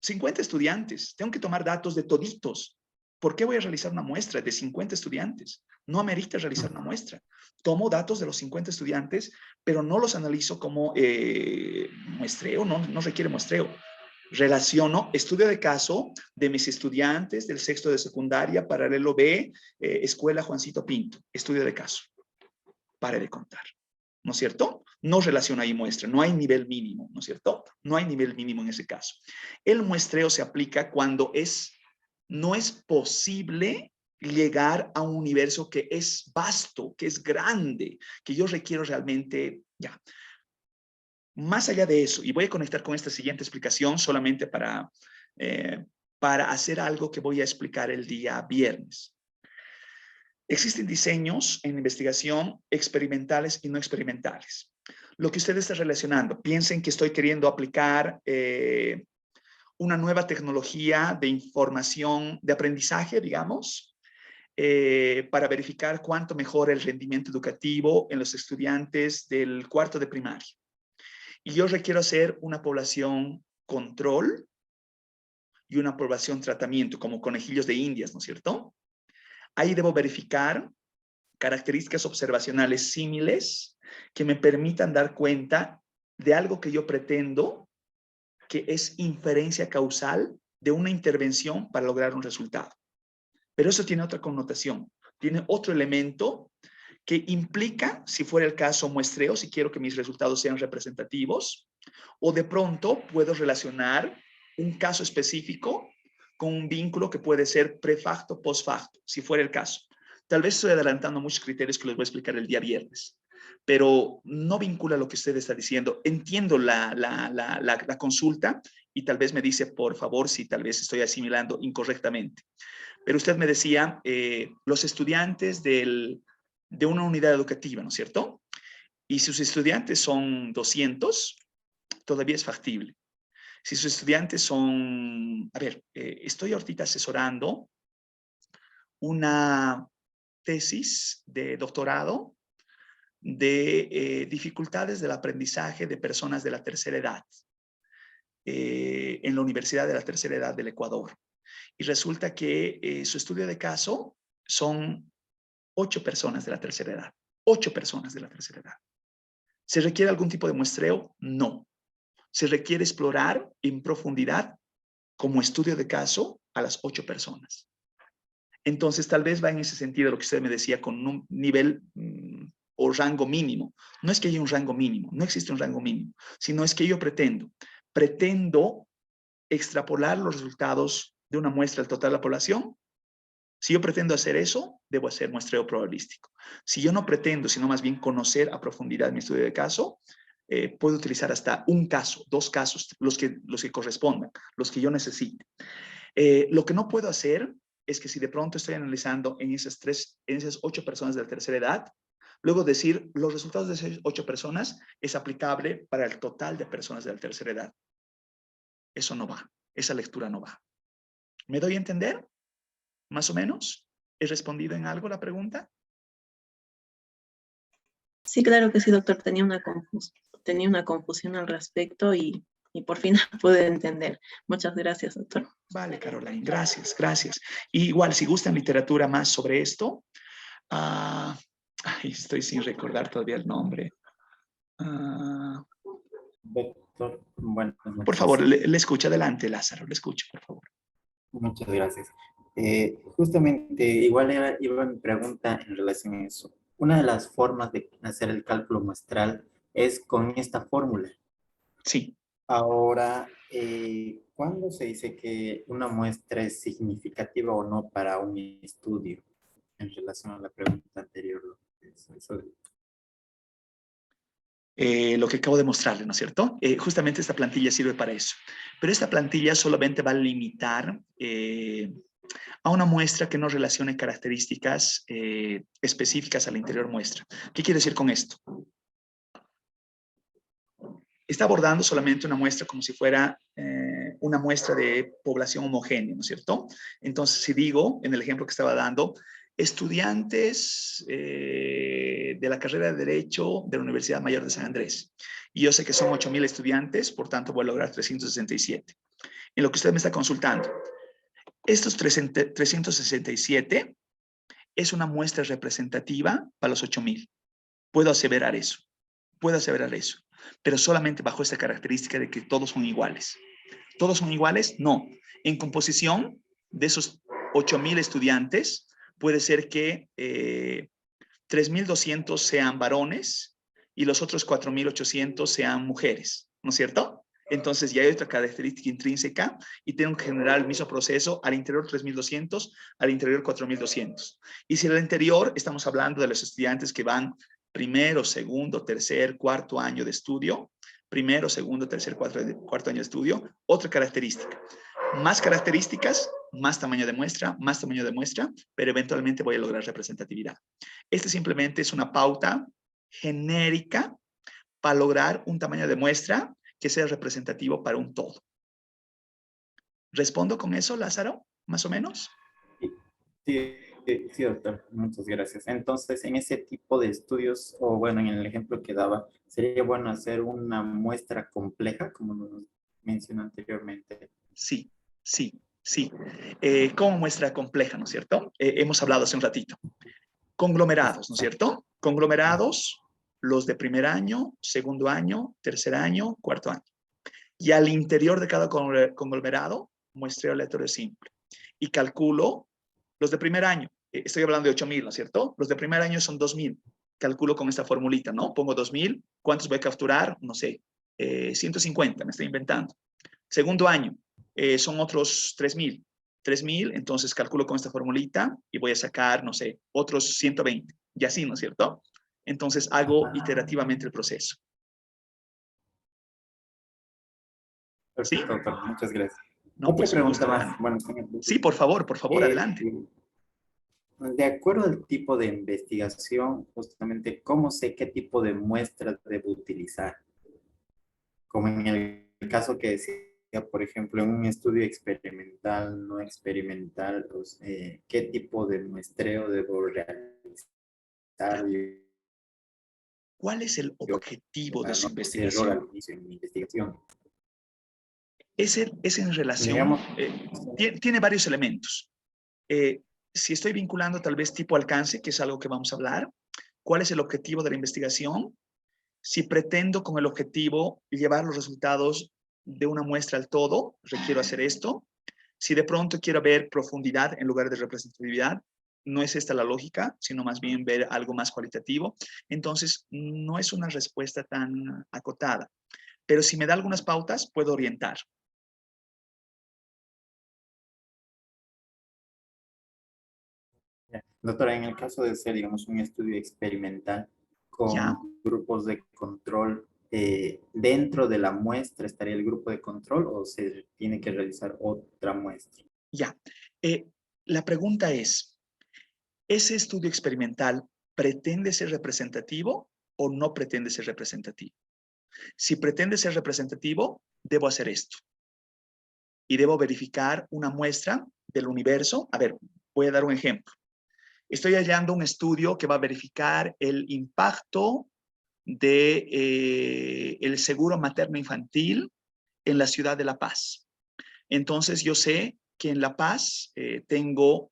50 estudiantes. Tengo que tomar datos de toditos. ¿Por qué voy a realizar una muestra de 50 estudiantes? No amerita realizar una muestra. Tomo datos de los 50 estudiantes, pero no los analizo como muestreo, no requiere muestreo. Relaciono estudio de caso de mis estudiantes del sexto de secundaria, paralelo B, escuela Juancito Pinto, estudio de caso. Pare de contar. ¿No es cierto? No relaciona ahí muestra, no hay nivel mínimo, ¿no es cierto? No hay nivel mínimo en ese caso. El muestreo se aplica cuando no es posible llegar a un universo que es vasto, que es grande, que yo requiero realmente, ya. Más allá de eso, y voy a conectar con esta siguiente explicación solamente para hacer algo que voy a explicar el día viernes. Existen diseños en investigación experimentales y no experimentales. Lo que usted está relacionando, piensen que estoy queriendo aplicar una nueva tecnología de información, de aprendizaje, digamos, para verificar cuánto mejora el rendimiento educativo en los estudiantes del cuarto de primaria. Y yo requiero hacer una población control y una población tratamiento, como conejillos de indias, ¿no es cierto? Ahí debo verificar características observacionales símiles que me permitan dar cuenta de algo que yo pretendo que es inferencia causal de una intervención para lograr un resultado. Pero eso tiene otra connotación, tiene otro elemento que implica, si fuera el caso, muestreo, si quiero que mis resultados sean representativos, o de pronto puedo relacionar un caso específico con un vínculo que puede ser prefacto, postfacto, si fuera el caso. Tal vez estoy adelantando muchos criterios que les voy a explicar el día viernes, pero no vincula lo que usted está diciendo. Entiendo la consulta y tal vez me dice, por favor, si tal vez estoy asimilando incorrectamente. Pero usted me decía, los estudiantes de una unidad educativa, ¿no es cierto? Y si sus estudiantes son 200, todavía es factible. Si sus estudiantes son, a ver, estoy ahorita asesorando una tesis de doctorado de dificultades del aprendizaje de personas de la tercera edad en la Universidad de la Tercera Edad del Ecuador. Y resulta que su estudio de caso son 8 personas de la tercera edad. 8 personas de la tercera edad. ¿Se requiere algún tipo de muestreo? No. Se requiere explorar en profundidad como estudio de caso a las 8 personas. Entonces, tal vez va en ese sentido lo que usted me decía con un nivel o rango mínimo. No es que haya un rango mínimo, no existe un rango mínimo, sino es que yo pretendo extrapolar los resultados de una muestra al total de la población. Si yo pretendo hacer eso, debo hacer muestreo probabilístico. Si yo no pretendo, sino más bien conocer a profundidad mi estudio de caso, puedo utilizar hasta un caso, 2 casos, los que correspondan, los que yo necesite. Lo que no puedo hacer es que si de pronto estoy analizando en esas 8 personas de la tercera edad, luego decir los resultados de esas 8 personas es aplicable para el total de personas de la tercera edad. Eso no va, esa lectura no va. ¿Me doy a entender? ¿Más o menos? ¿He respondido en algo la pregunta? Sí, claro que sí, doctor. Tenía una confusión al respecto y por fin pude entender. Muchas gracias, doctor. Vale, Caroline, gracias, gracias. Y igual, si gustan literatura más sobre esto, estoy sin recordar todavía el nombre. Doctor, buenas noches. Por favor, le escucho. Adelante, Lázaro, le escucho, por favor. Muchas gracias. Justamente, igual iba mi pregunta en relación a eso. Una de las formas de hacer el cálculo muestral es con esta fórmula. Sí. Ahora, ¿cuándo se dice que una muestra es significativa o no para un estudio? En relación a la pregunta anterior. Lo que acabo de mostrarle, ¿no es cierto? Justamente esta plantilla sirve para eso. Pero esta plantilla solamente va a limitar a una muestra que no relacione características específicas al interior muestra. ¿Qué quiere decir con esto? Está abordando solamente una muestra como si fuera una muestra de población homogénea, ¿no es cierto? Entonces, si digo, en el ejemplo que estaba dando, estudiantes de la carrera de Derecho de la Universidad Mayor de San Andrés. Y yo sé que son 8,000 estudiantes, por tanto voy a lograr 367. En lo que usted me está consultando, estos 367 es una muestra representativa para los 8,000. Puedo aseverar eso. Pero solamente bajo esta característica de que todos son iguales. ¿Todos son iguales? No. En composición de esos 8,000 estudiantes, puede ser que 3,200 sean varones y los otros 4,800 sean mujeres, ¿no es cierto? Entonces ya hay otra característica intrínseca y tengo que generar el mismo proceso al interior 3,200, al interior 4,200. Y si al interior estamos hablando de los estudiantes que van primero, segundo, tercer, cuarto año de estudio, primero, segundo, tercer, cuarto año de estudio, otra característica. Más características, más tamaño de muestra, pero eventualmente voy a lograr representatividad. Este simplemente es una pauta genérica para lograr un tamaño de muestra que sea representativo para un todo. ¿Respondo con eso, Lázaro? ¿Más o menos? Sí, doctor. Muchas gracias. Entonces, en ese tipo de estudios, o bueno, en el ejemplo que daba, sería bueno hacer una muestra compleja, como nos mencionó anteriormente. Sí. Sí, sí. Como muestra compleja, ¿no es cierto? Hemos hablado hace un ratito. Conglomerados, ¿no es cierto? Conglomerados, los de primer año, segundo año, tercer año, cuarto año. Y al interior de cada conglomerado, muestreo aleatorio simple. Y calculo los de primer año. Estoy hablando de 8.000, ¿no es cierto? Los de primer año son 2.000. Calculo con esta formulita, ¿no? Pongo 2.000. ¿Cuántos voy a capturar? No sé. 150, me estoy inventando. Segundo año, son otros 3.000. 3.000, entonces calculo con esta formulita y voy a sacar, no sé, otros 120. Y así, ¿no es cierto? Entonces hago iterativamente el proceso. ¿Sí? Perfecto, doctor. Muchas gracias. No, Otra pues un pregunta gusto, más. adelante. Bueno, señor. Sí, por favor, adelante. De acuerdo al tipo de investigación, justamente, ¿cómo sé qué tipo de muestras debo utilizar? Como en el caso que decía, por ejemplo, en un estudio experimental, no experimental, pues, ¿qué tipo de muestreo debo realizar ¿Cuál es el yo objetivo de para su no cometer error al investigación? inicio en mi investigación? Es en relación, Digamos, tiene varios elementos. Si estoy vinculando tal vez tipo alcance, que es algo que vamos a hablar, ¿cuál es el objetivo de la investigación? Si pretendo con el objetivo llevar los resultados de una muestra al todo, requiero hacer esto. Si de pronto quiero ver profundidad en lugar de representatividad, no es esta la lógica, sino más bien ver algo más cualitativo. Entonces, no es una respuesta tan acotada. Pero si me da algunas pautas, puedo orientar. doctora, en el caso de ser, digamos, un estudio experimental ¿Ya? con grupos de control, ¿dentro de la muestra estaría el grupo de control o se tiene que realizar otra muestra? Ya. La pregunta es, ¿ese estudio experimental pretende ser representativo o no pretende ser representativo? Si pretende ser representativo, debo hacer esto. Y debo verificar una muestra del universo. A ver, voy a dar un ejemplo. Estoy hallando un estudio que va a verificar el impacto de el seguro materno infantil en la ciudad de La Paz. Entonces yo sé que en La Paz tengo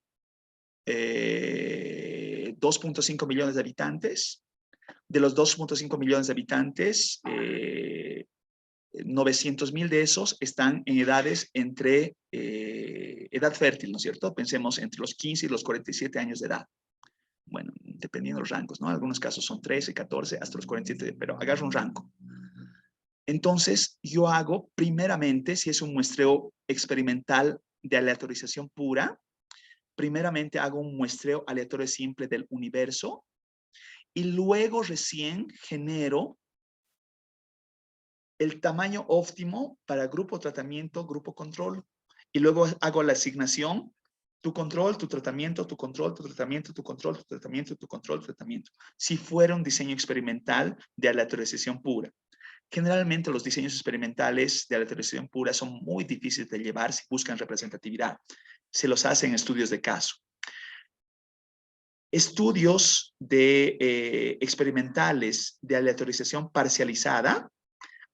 2.5 millones de habitantes. De los 2.5 millones de habitantes, 900.000 de esos están en edades entre edad fértil, ¿no es cierto? Pensemos entre los 15 y los 47 años de edad. Bueno, dependiendo de los rangos, ¿no? En algunos casos son 13, 14, hasta los 47, pero agarro un rango. Entonces, yo hago primeramente, si es un muestreo experimental de aleatorización pura, primeramente hago un muestreo aleatorio simple del universo y luego recién genero el tamaño óptimo para grupo tratamiento, grupo control. Y luego hago la asignación, tu control, tu tratamiento, tu control, tu tratamiento, tu control, tu tratamiento, tu control, tu tratamiento. Si fuera un diseño experimental de aleatorización pura. Generalmente los diseños experimentales de aleatorización pura son muy difíciles de llevar si buscan representatividad. Se los hacen estudios de caso. Estudios de experimentales de aleatorización parcializada,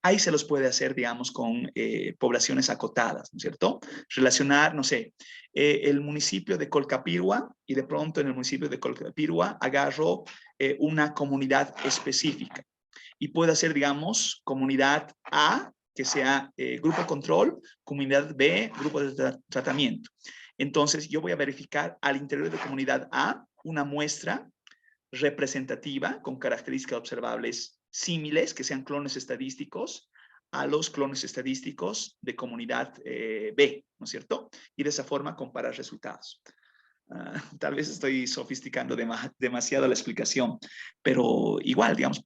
ahí se los puede hacer, digamos, con poblaciones acotadas, ¿no es cierto? Relacionar, no sé, el municipio de Colcapirua y de pronto en el municipio de Colcapirua agarro una comunidad específica y puedo hacer, digamos, comunidad A, que sea grupo control, comunidad B, grupo de tratamiento. Entonces, yo voy a verificar al interior de comunidad A una muestra representativa con características observables símiles, que sean clones estadísticos, a los clones estadísticos de comunidad B, ¿no es cierto? Y de esa forma comparar resultados. Tal vez estoy sofisticando demasiado la explicación, pero igual, digamos,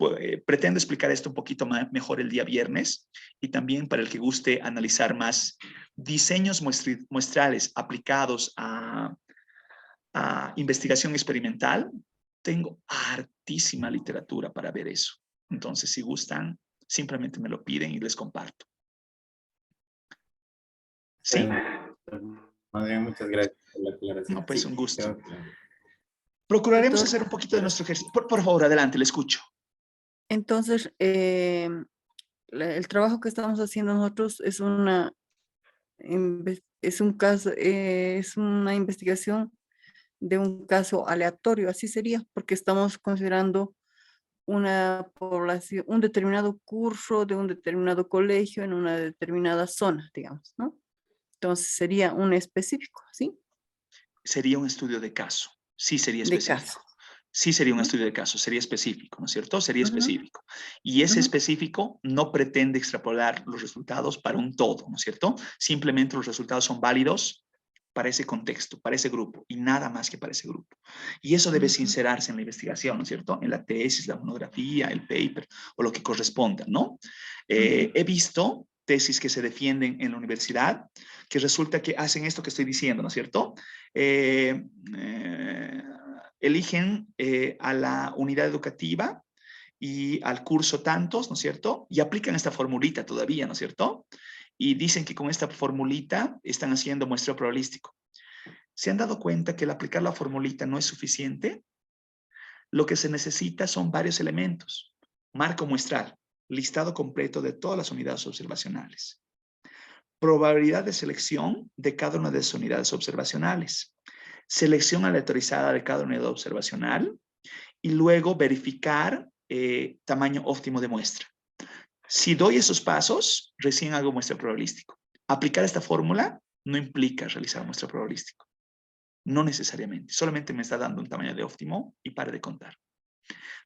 pretendo explicar esto un poquito mejor el día viernes y también para el que guste analizar más diseños muestrales aplicados a investigación experimental. Tengo hartísima literatura para ver eso. Entonces, si gustan, simplemente me lo piden y les comparto. ¿Sí? Madre, muchas gracias por la aclaración. No, pues Sí, un gusto. claro. Procuraremos Doctor, hacer un poquito de nuestro ejercicio. Por favor, adelante, le escucho. entonces, el trabajo que estamos haciendo nosotros es una es un caso, es una investigación de un caso aleatorio, así sería, porque estamos considerando una población, un determinado curso de un determinado colegio en una determinada zona, digamos, ¿no? Entonces sería un específico, ¿sí? Sería un estudio de caso. Sí sería De caso. específico. Sí sería un ¿No? estudio de caso, sería específico, ¿no es cierto? Sería Ujú, específico. Y ese ujú. específico no pretende extrapolar los resultados para un todo, ¿no es cierto? Simplemente los resultados son válidos para ese contexto, para ese grupo, y nada más que para ese grupo. Y eso debe Ujú. sincerarse en la investigación, ¿no es cierto? En la tesis, la monografía, el paper o lo que corresponda, ¿no? He visto tesis que se defienden en la universidad que resulta que hacen esto que estoy diciendo, ¿no es cierto? Eligen a la unidad educativa y al curso tantos, ¿no es cierto? Y aplican esta formulita todavía, ¿no es cierto? Y dicen que con esta formulita están haciendo muestreo probabilístico. ¿Se han dado cuenta que el aplicar la formulita no es suficiente? Lo que se necesita son varios elementos. Marco muestral, listado completo de todas las unidades observacionales. Probabilidad de selección de cada una de esas unidades observacionales. Selección aleatorizada de cada unidad observacional y luego verificar tamaño óptimo de muestra. Si doy esos pasos, recién hago muestreo probabilístico. Aplicar esta fórmula no implica realizar muestreo probabilístico. No necesariamente. Solamente me está dando un tamaño de óptimo y pare de contar.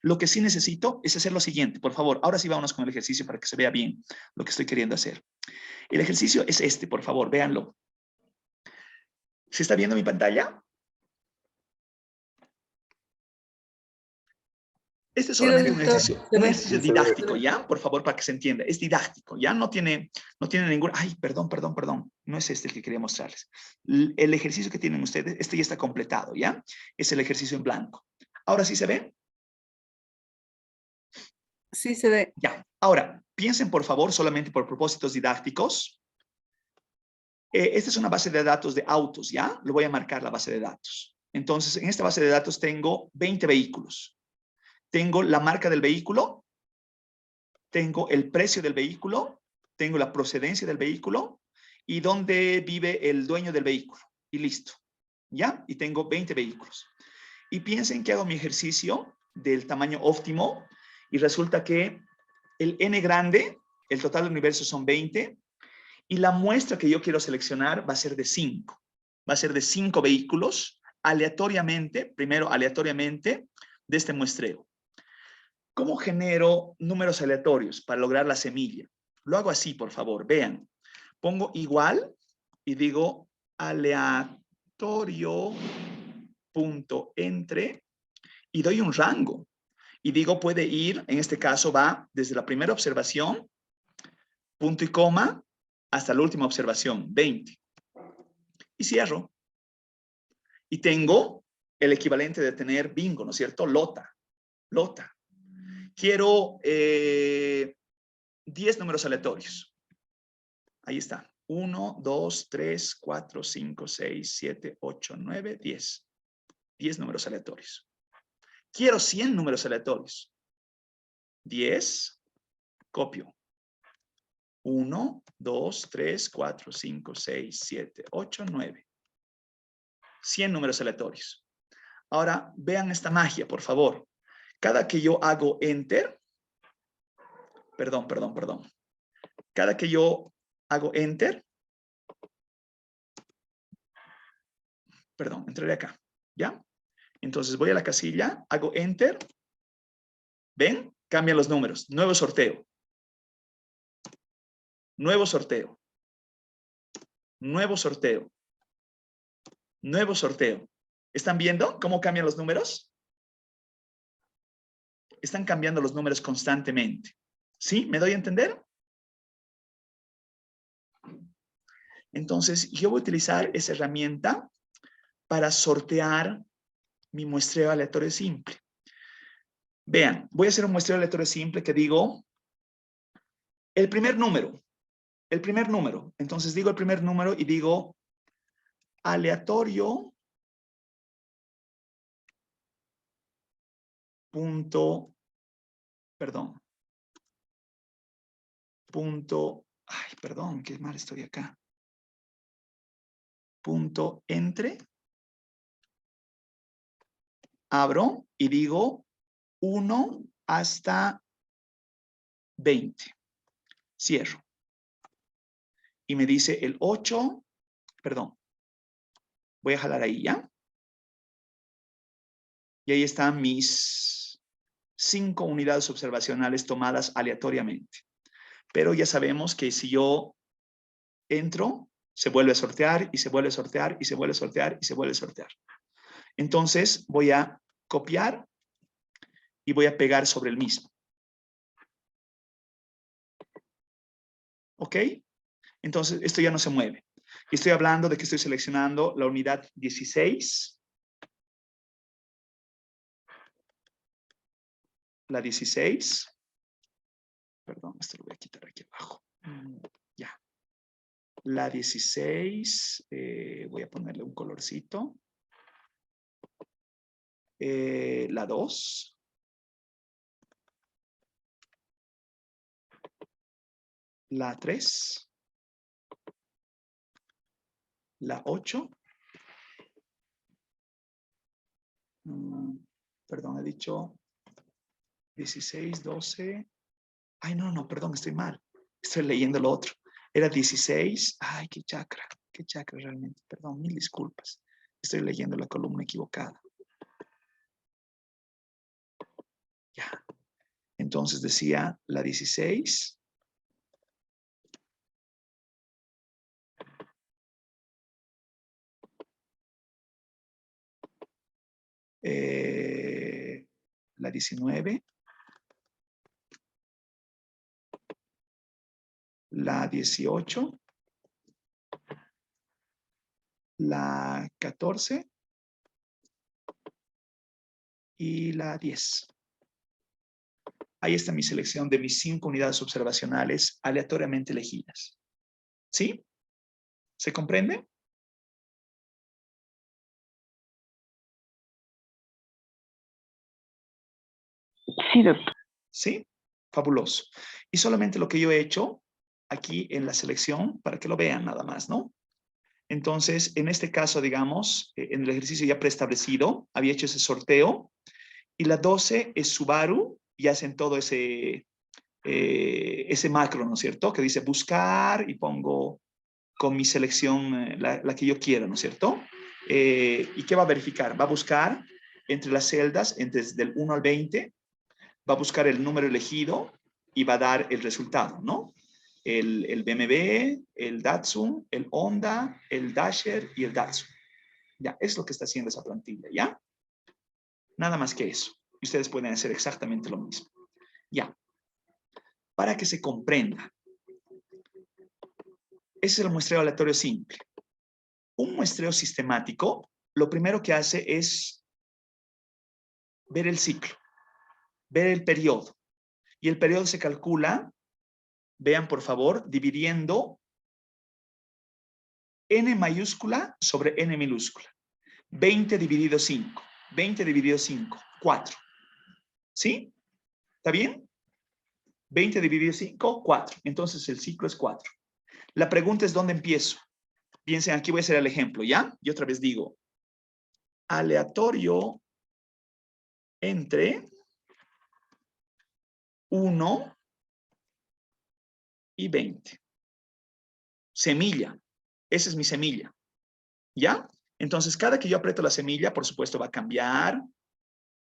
Lo que sí necesito es hacer lo siguiente. Por favor, ahora sí vámonos con el ejercicio para que se vea bien lo que estoy queriendo hacer. El ejercicio es este, por favor, véanlo. ¿Se está viendo mi pantalla? Este es Sí, solamente doctor, se un ve. ejercicio didáctico, ¿ya? Por favor, para que se entienda. Es didáctico, ¿ya? No tiene ningún... Ay, perdón. No es este el que quería mostrarles. El ejercicio que tienen ustedes, este ya está completado, ¿ya? Es el ejercicio en blanco. ¿Ahora sí se ve? Sí, se ve. Ya. Ahora, piensen, por favor, solamente por propósitos didácticos. Esta es una base de datos de autos, ¿ya? Le voy a marcar la base de datos. Entonces, en esta base de datos tengo 20 vehículos. Tengo la marca del vehículo, tengo el precio del vehículo, tengo la procedencia del vehículo y dónde vive el dueño del vehículo. Y listo. ¿Ya? Y tengo 20 vehículos. Y piensen que hago mi ejercicio del tamaño óptimo y resulta que el n grande, el total del universo son 20 y la muestra que yo quiero seleccionar va a ser de 5. Va a ser de 5 vehículos aleatoriamente, primero aleatoriamente de este muestreo. ¿Cómo genero números aleatorios para lograr la semilla? Lo hago así, por favor, vean. Pongo igual y digo aleatorio.entre y doy un rango. Y digo, puede ir, en este caso va desde la primera observación, punto y coma, hasta la última observación, 20. Y cierro. Y tengo el equivalente de tener bingo, ¿no es cierto? Lota. Quiero 10 números aleatorios. Ahí está. 1, 2, 3, 4, 5, 6, 7, 8, 9, 10. 10 números aleatorios. Quiero 100 números aleatorios. 10, copio. 1, 2, 3, 4, 5, 6, 7, 8, 9. 100 números aleatorios. Ahora, vean esta magia, por favor. Cada que yo hago enter, perdón. Cada que yo hago enter, entraré acá, ¿ya? Entonces voy a la casilla, hago enter, ¿ven? Cambian los números, nuevo sorteo. ¿Están viendo cómo cambian los números? Están cambiando los números constantemente. ¿Sí? ¿Me doy a entender? Entonces, yo voy a utilizar esa herramienta para sortear mi muestreo aleatorio simple. Vean, voy a hacer un muestreo aleatorio simple que digo el primer número. Entonces digo el primer número y digo aleatorio punto, qué mal estoy acá. punto entre, abro y digo 1 hasta 20. Cierro. Y me dice el 8, perdón. Voy a jalar ahí, ¿ya? Y ahí están mis 5 unidades observacionales tomadas aleatoriamente. Pero ya sabemos que si yo entro, se vuelve a sortear y se vuelve a sortear y se vuelve a sortear y se vuelve a sortear. Entonces voy a copiar y voy a pegar sobre el mismo. ¿Ok? Entonces esto ya no se mueve. Y estoy hablando de que estoy seleccionando la unidad 16. La 16. Perdón, esto lo voy a quitar aquí abajo. Ya. La 16. Voy a ponerle un colorcito. La 2. La 3. La 8. Perdón, he dicho 16, 12. Ay, no, perdón, estoy mal. Estoy leyendo lo otro. Era 16. Ay, qué chakra realmente. Perdón, mil disculpas. Estoy leyendo la columna equivocada. Ya. Entonces decía la 16. La 19. La 18. La 14. Y la 10. Ahí está mi selección de mis 5 unidades observacionales aleatoriamente elegidas. ¿Sí? ¿Se comprende? Sí, doctor. ¿Sí? Fabuloso. Y solamente lo que yo he hecho aquí en la selección, para que lo vean nada más, ¿no? Entonces, en este caso, digamos, en el ejercicio ya preestablecido, había hecho ese sorteo, y la 12 es Subaru, y hacen todo ese macro, ¿no es cierto? Que dice buscar, y pongo con mi selección la que yo quiera, ¿no es cierto? ¿Y qué va a verificar? Va a buscar entre las celdas, desde el 1 al 20, va a buscar el número elegido y va a dar el resultado, ¿no? El BMW, el Datsun, el Honda, el Dasher y el Datsun. Ya, es lo que está haciendo esa plantilla, ¿ya? Nada más que eso. Y ustedes pueden hacer exactamente lo mismo. Ya. Para que se comprenda. Ese es el muestreo aleatorio simple. Un muestreo sistemático, lo primero que hace es ver el ciclo, ver el periodo. Y el periodo se calcula, vean por favor, dividiendo n mayúscula sobre n minúscula. 20 dividido 5. 20 dividido 5, 4. ¿Sí? ¿Está bien? 20 dividido 5, 4. Entonces el ciclo es 4. La pregunta es ¿dónde empiezo? Piensen, aquí voy a hacer el ejemplo, ¿ya? Y otra vez digo, aleatorio entre 1 y 20. Semilla. Esa es mi semilla. ¿Ya? Entonces, cada que yo aprieto la semilla, por supuesto, va a cambiar,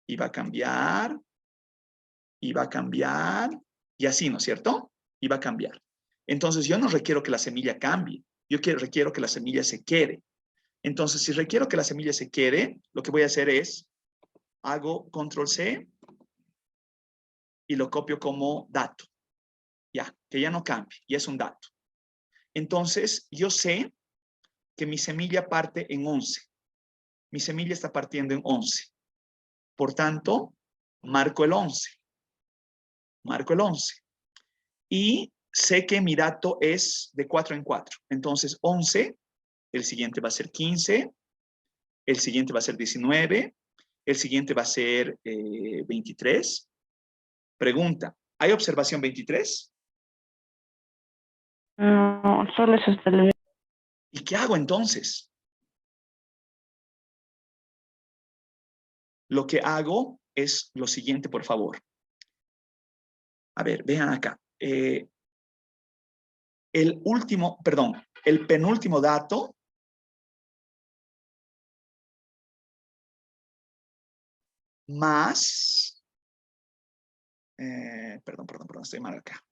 y va a cambiar, y va a cambiar, y así, ¿no es cierto? Y va a cambiar. Entonces, yo no requiero que la semilla cambie. Yo requiero que la semilla se quede. Entonces, si requiero que la semilla se quede, lo que voy a hacer es, hago control C y lo copio como dato. Ya, que ya no cambie, ya es un dato. Entonces, yo sé que mi semilla parte en 11. Mi semilla está partiendo en 11. Por tanto, marco el 11. Marco el 11. Y sé que mi dato es de 4 en 4. Entonces, 11, el siguiente va a ser 15, el siguiente va a ser 19, el siguiente va a ser 23. Pregunta, ¿hay observación 23? No, solo eso está el... ¿Y qué hago entonces? lo que hago es lo siguiente, por favor. A ver, vean acá. El penúltimo dato más, perdón, estoy mal acá.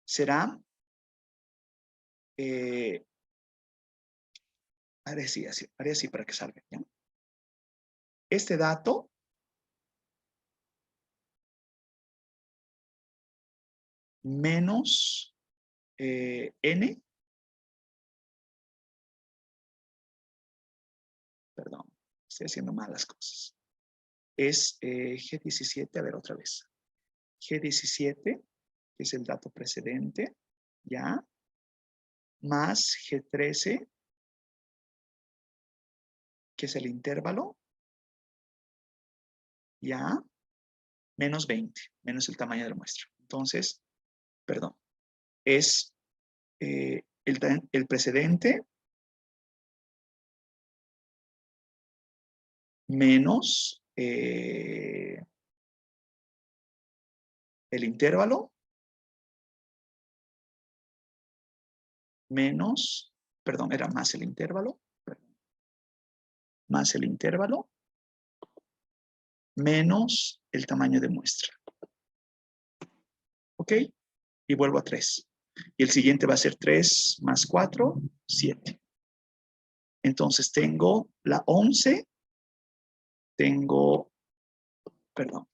Será, haré así para que salga, ¿ya? Este dato menos n, perdón, estoy haciendo mal las cosas. Es G17, a ver otra vez. G17, que es el dato precedente, ¿ya? Más G13, que es el intervalo, ¿ya? Menos 20, menos el tamaño de la muestra. Entonces, perdón, es el precedente menos el intervalo menos, perdón, era más el intervalo, más el intervalo menos el tamaño de muestra. ¿Ok? Y vuelvo a 3. Y el siguiente va a ser 3 más 4, 7. Entonces tengo la 11, tengo, perdón,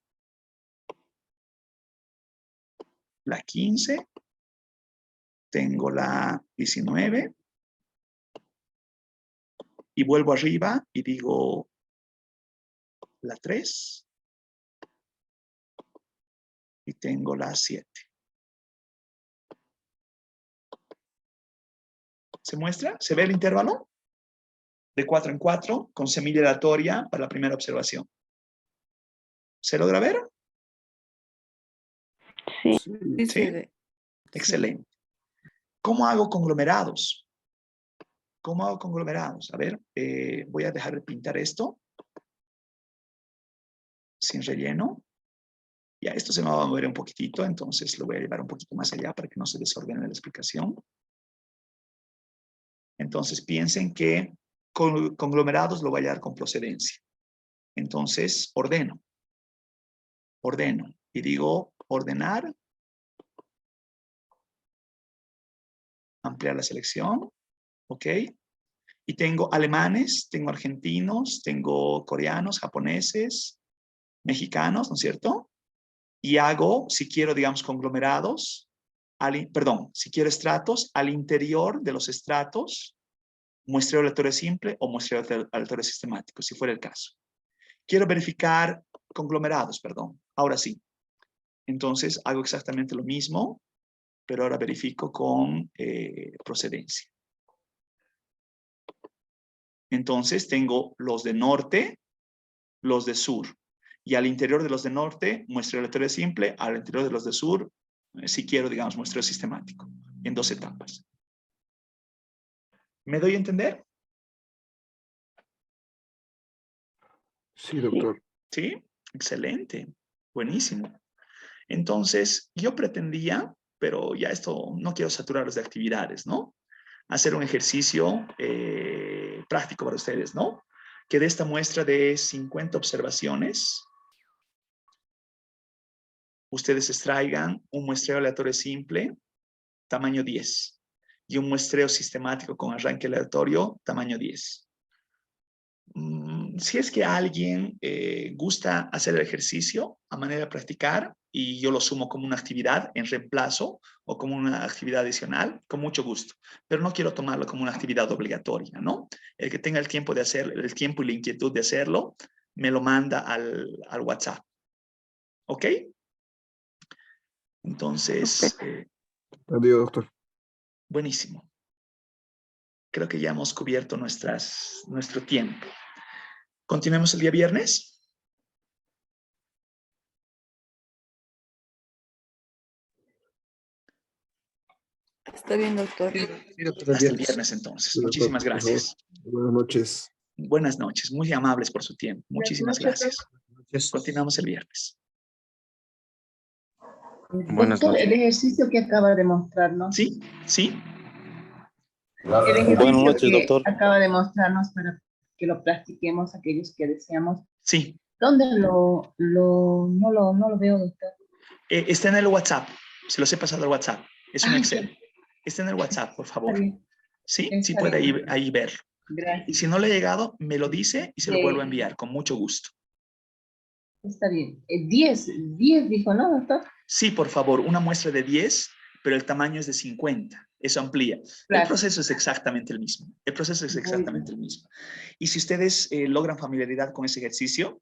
la 15, tengo la 19, y vuelvo arriba y digo la 3, y tengo la 7. ¿Se muestra? ¿Se ve el intervalo? De 4 en 4, con semilla aleatoria para la primera observación. ¿Se logra ver? Sí. Sí, ¿Sí? se ve. Excelente. ¿Cómo hago conglomerados? ¿Cómo hago conglomerados? A ver, voy a dejar de pintar esto. Sin relleno. Ya, esto se me va a mover un poquitito, entonces lo voy a llevar un poquito más allá para que no se desordene la explicación. Entonces piensen que conglomerados lo voy a dar con procedencia. Entonces ordeno y digo ordenar, ampliar la selección, ¿ok? Y tengo alemanes, tengo argentinos, tengo coreanos, japoneses, mexicanos, ¿no es cierto? Y hago, si quiero, digamos, conglomerados, si quiero estratos, al interior de los estratos, muestreo aleatorio simple o muestreo aleatorio sistemático, si fuera el caso. Quiero verificar conglomerados, perdón. Ahora sí. Entonces hago exactamente lo mismo, pero ahora verifico con procedencia. Entonces tengo los de norte, los de sur. Y al interior de los de norte, muestreo aleatorio simple. Al interior de los de sur, si quiero, digamos, muestreo sistemático. En 2 etapas. ¿Me doy a entender? Sí, doctor. Sí, excelente. Buenísimo. Entonces, yo pretendía, pero ya esto no quiero saturarlos de actividades, ¿no? Hacer un ejercicio práctico para ustedes, ¿no? Que de esta muestra de 50 observaciones, ustedes extraigan un muestreo aleatorio simple, tamaño 10, y un muestreo sistemático con arranque aleatorio, tamaño 10. Si es que alguien gusta hacer el ejercicio a manera de practicar y yo lo sumo como una actividad en reemplazo o como una actividad adicional, con mucho gusto. Pero no quiero tomarlo como una actividad obligatoria, ¿no? El que tenga el tiempo de hacer, el tiempo y la inquietud de hacerlo, me lo manda al WhatsApp. ¿Ok? Entonces, Adiós, doctor. buenísimo. Creo que ya hemos cubierto nuestro tiempo. ¿Continuemos el día viernes? Está bien, doctor. Sí, doctor, Hasta el viernes entonces. Sí, doctor, Muchísimas por favor. gracias. Buenas noches. Buenas noches, muy amables por su tiempo. Muchísimas noches, gracias. Continuamos el viernes. Buenas Doctor, noches. el ejercicio que acaba de mostrarnos. ¿Sí? ¿Sí? El Buenas ejercicio noches, que doctor. acaba de mostrarnos para que lo practiquemos aquellos que deseamos. Sí. ¿Dónde no lo veo, doctor? Está en el WhatsApp. Se los he pasado al WhatsApp. Es un Excel. Ya. Está en el WhatsApp, por favor. Está bien. ¿Sí? Sí Está puede bien. ahí verlo. Y Gracias. si no le ha llegado, me lo dice y se lo vuelvo a enviar con mucho gusto. Está bien. 10 dijo, ¿no, doctor? Sí, por favor, una muestra de 10, pero el tamaño es de 50. Eso amplía. El Claro. proceso es exactamente el mismo. El proceso es Muy exactamente bien. el mismo. Y si ustedes logran familiaridad con ese ejercicio,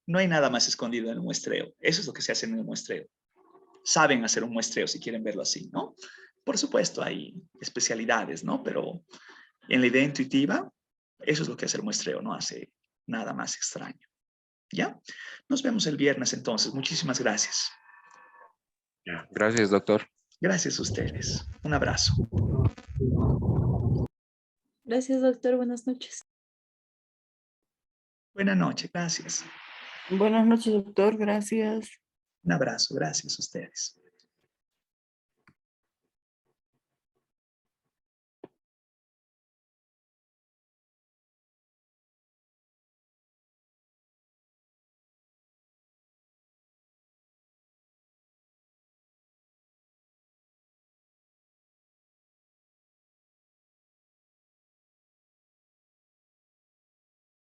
no hay nada más escondido en el muestreo. Eso es lo que se hace en el muestreo. Saben hacer un muestreo si quieren verlo así, ¿no? Por supuesto, hay especialidades, ¿no? Pero en la idea intuitiva, eso es lo que hace el muestreo, no hace nada más extraño. ¿Ya? Nos vemos el viernes entonces. Muchísimas gracias. Gracias, doctor. Gracias a ustedes. Un abrazo. Gracias, doctor. Buenas noches. Buenas noches. Gracias. Buenas noches, doctor. Gracias. Un abrazo. Gracias a ustedes.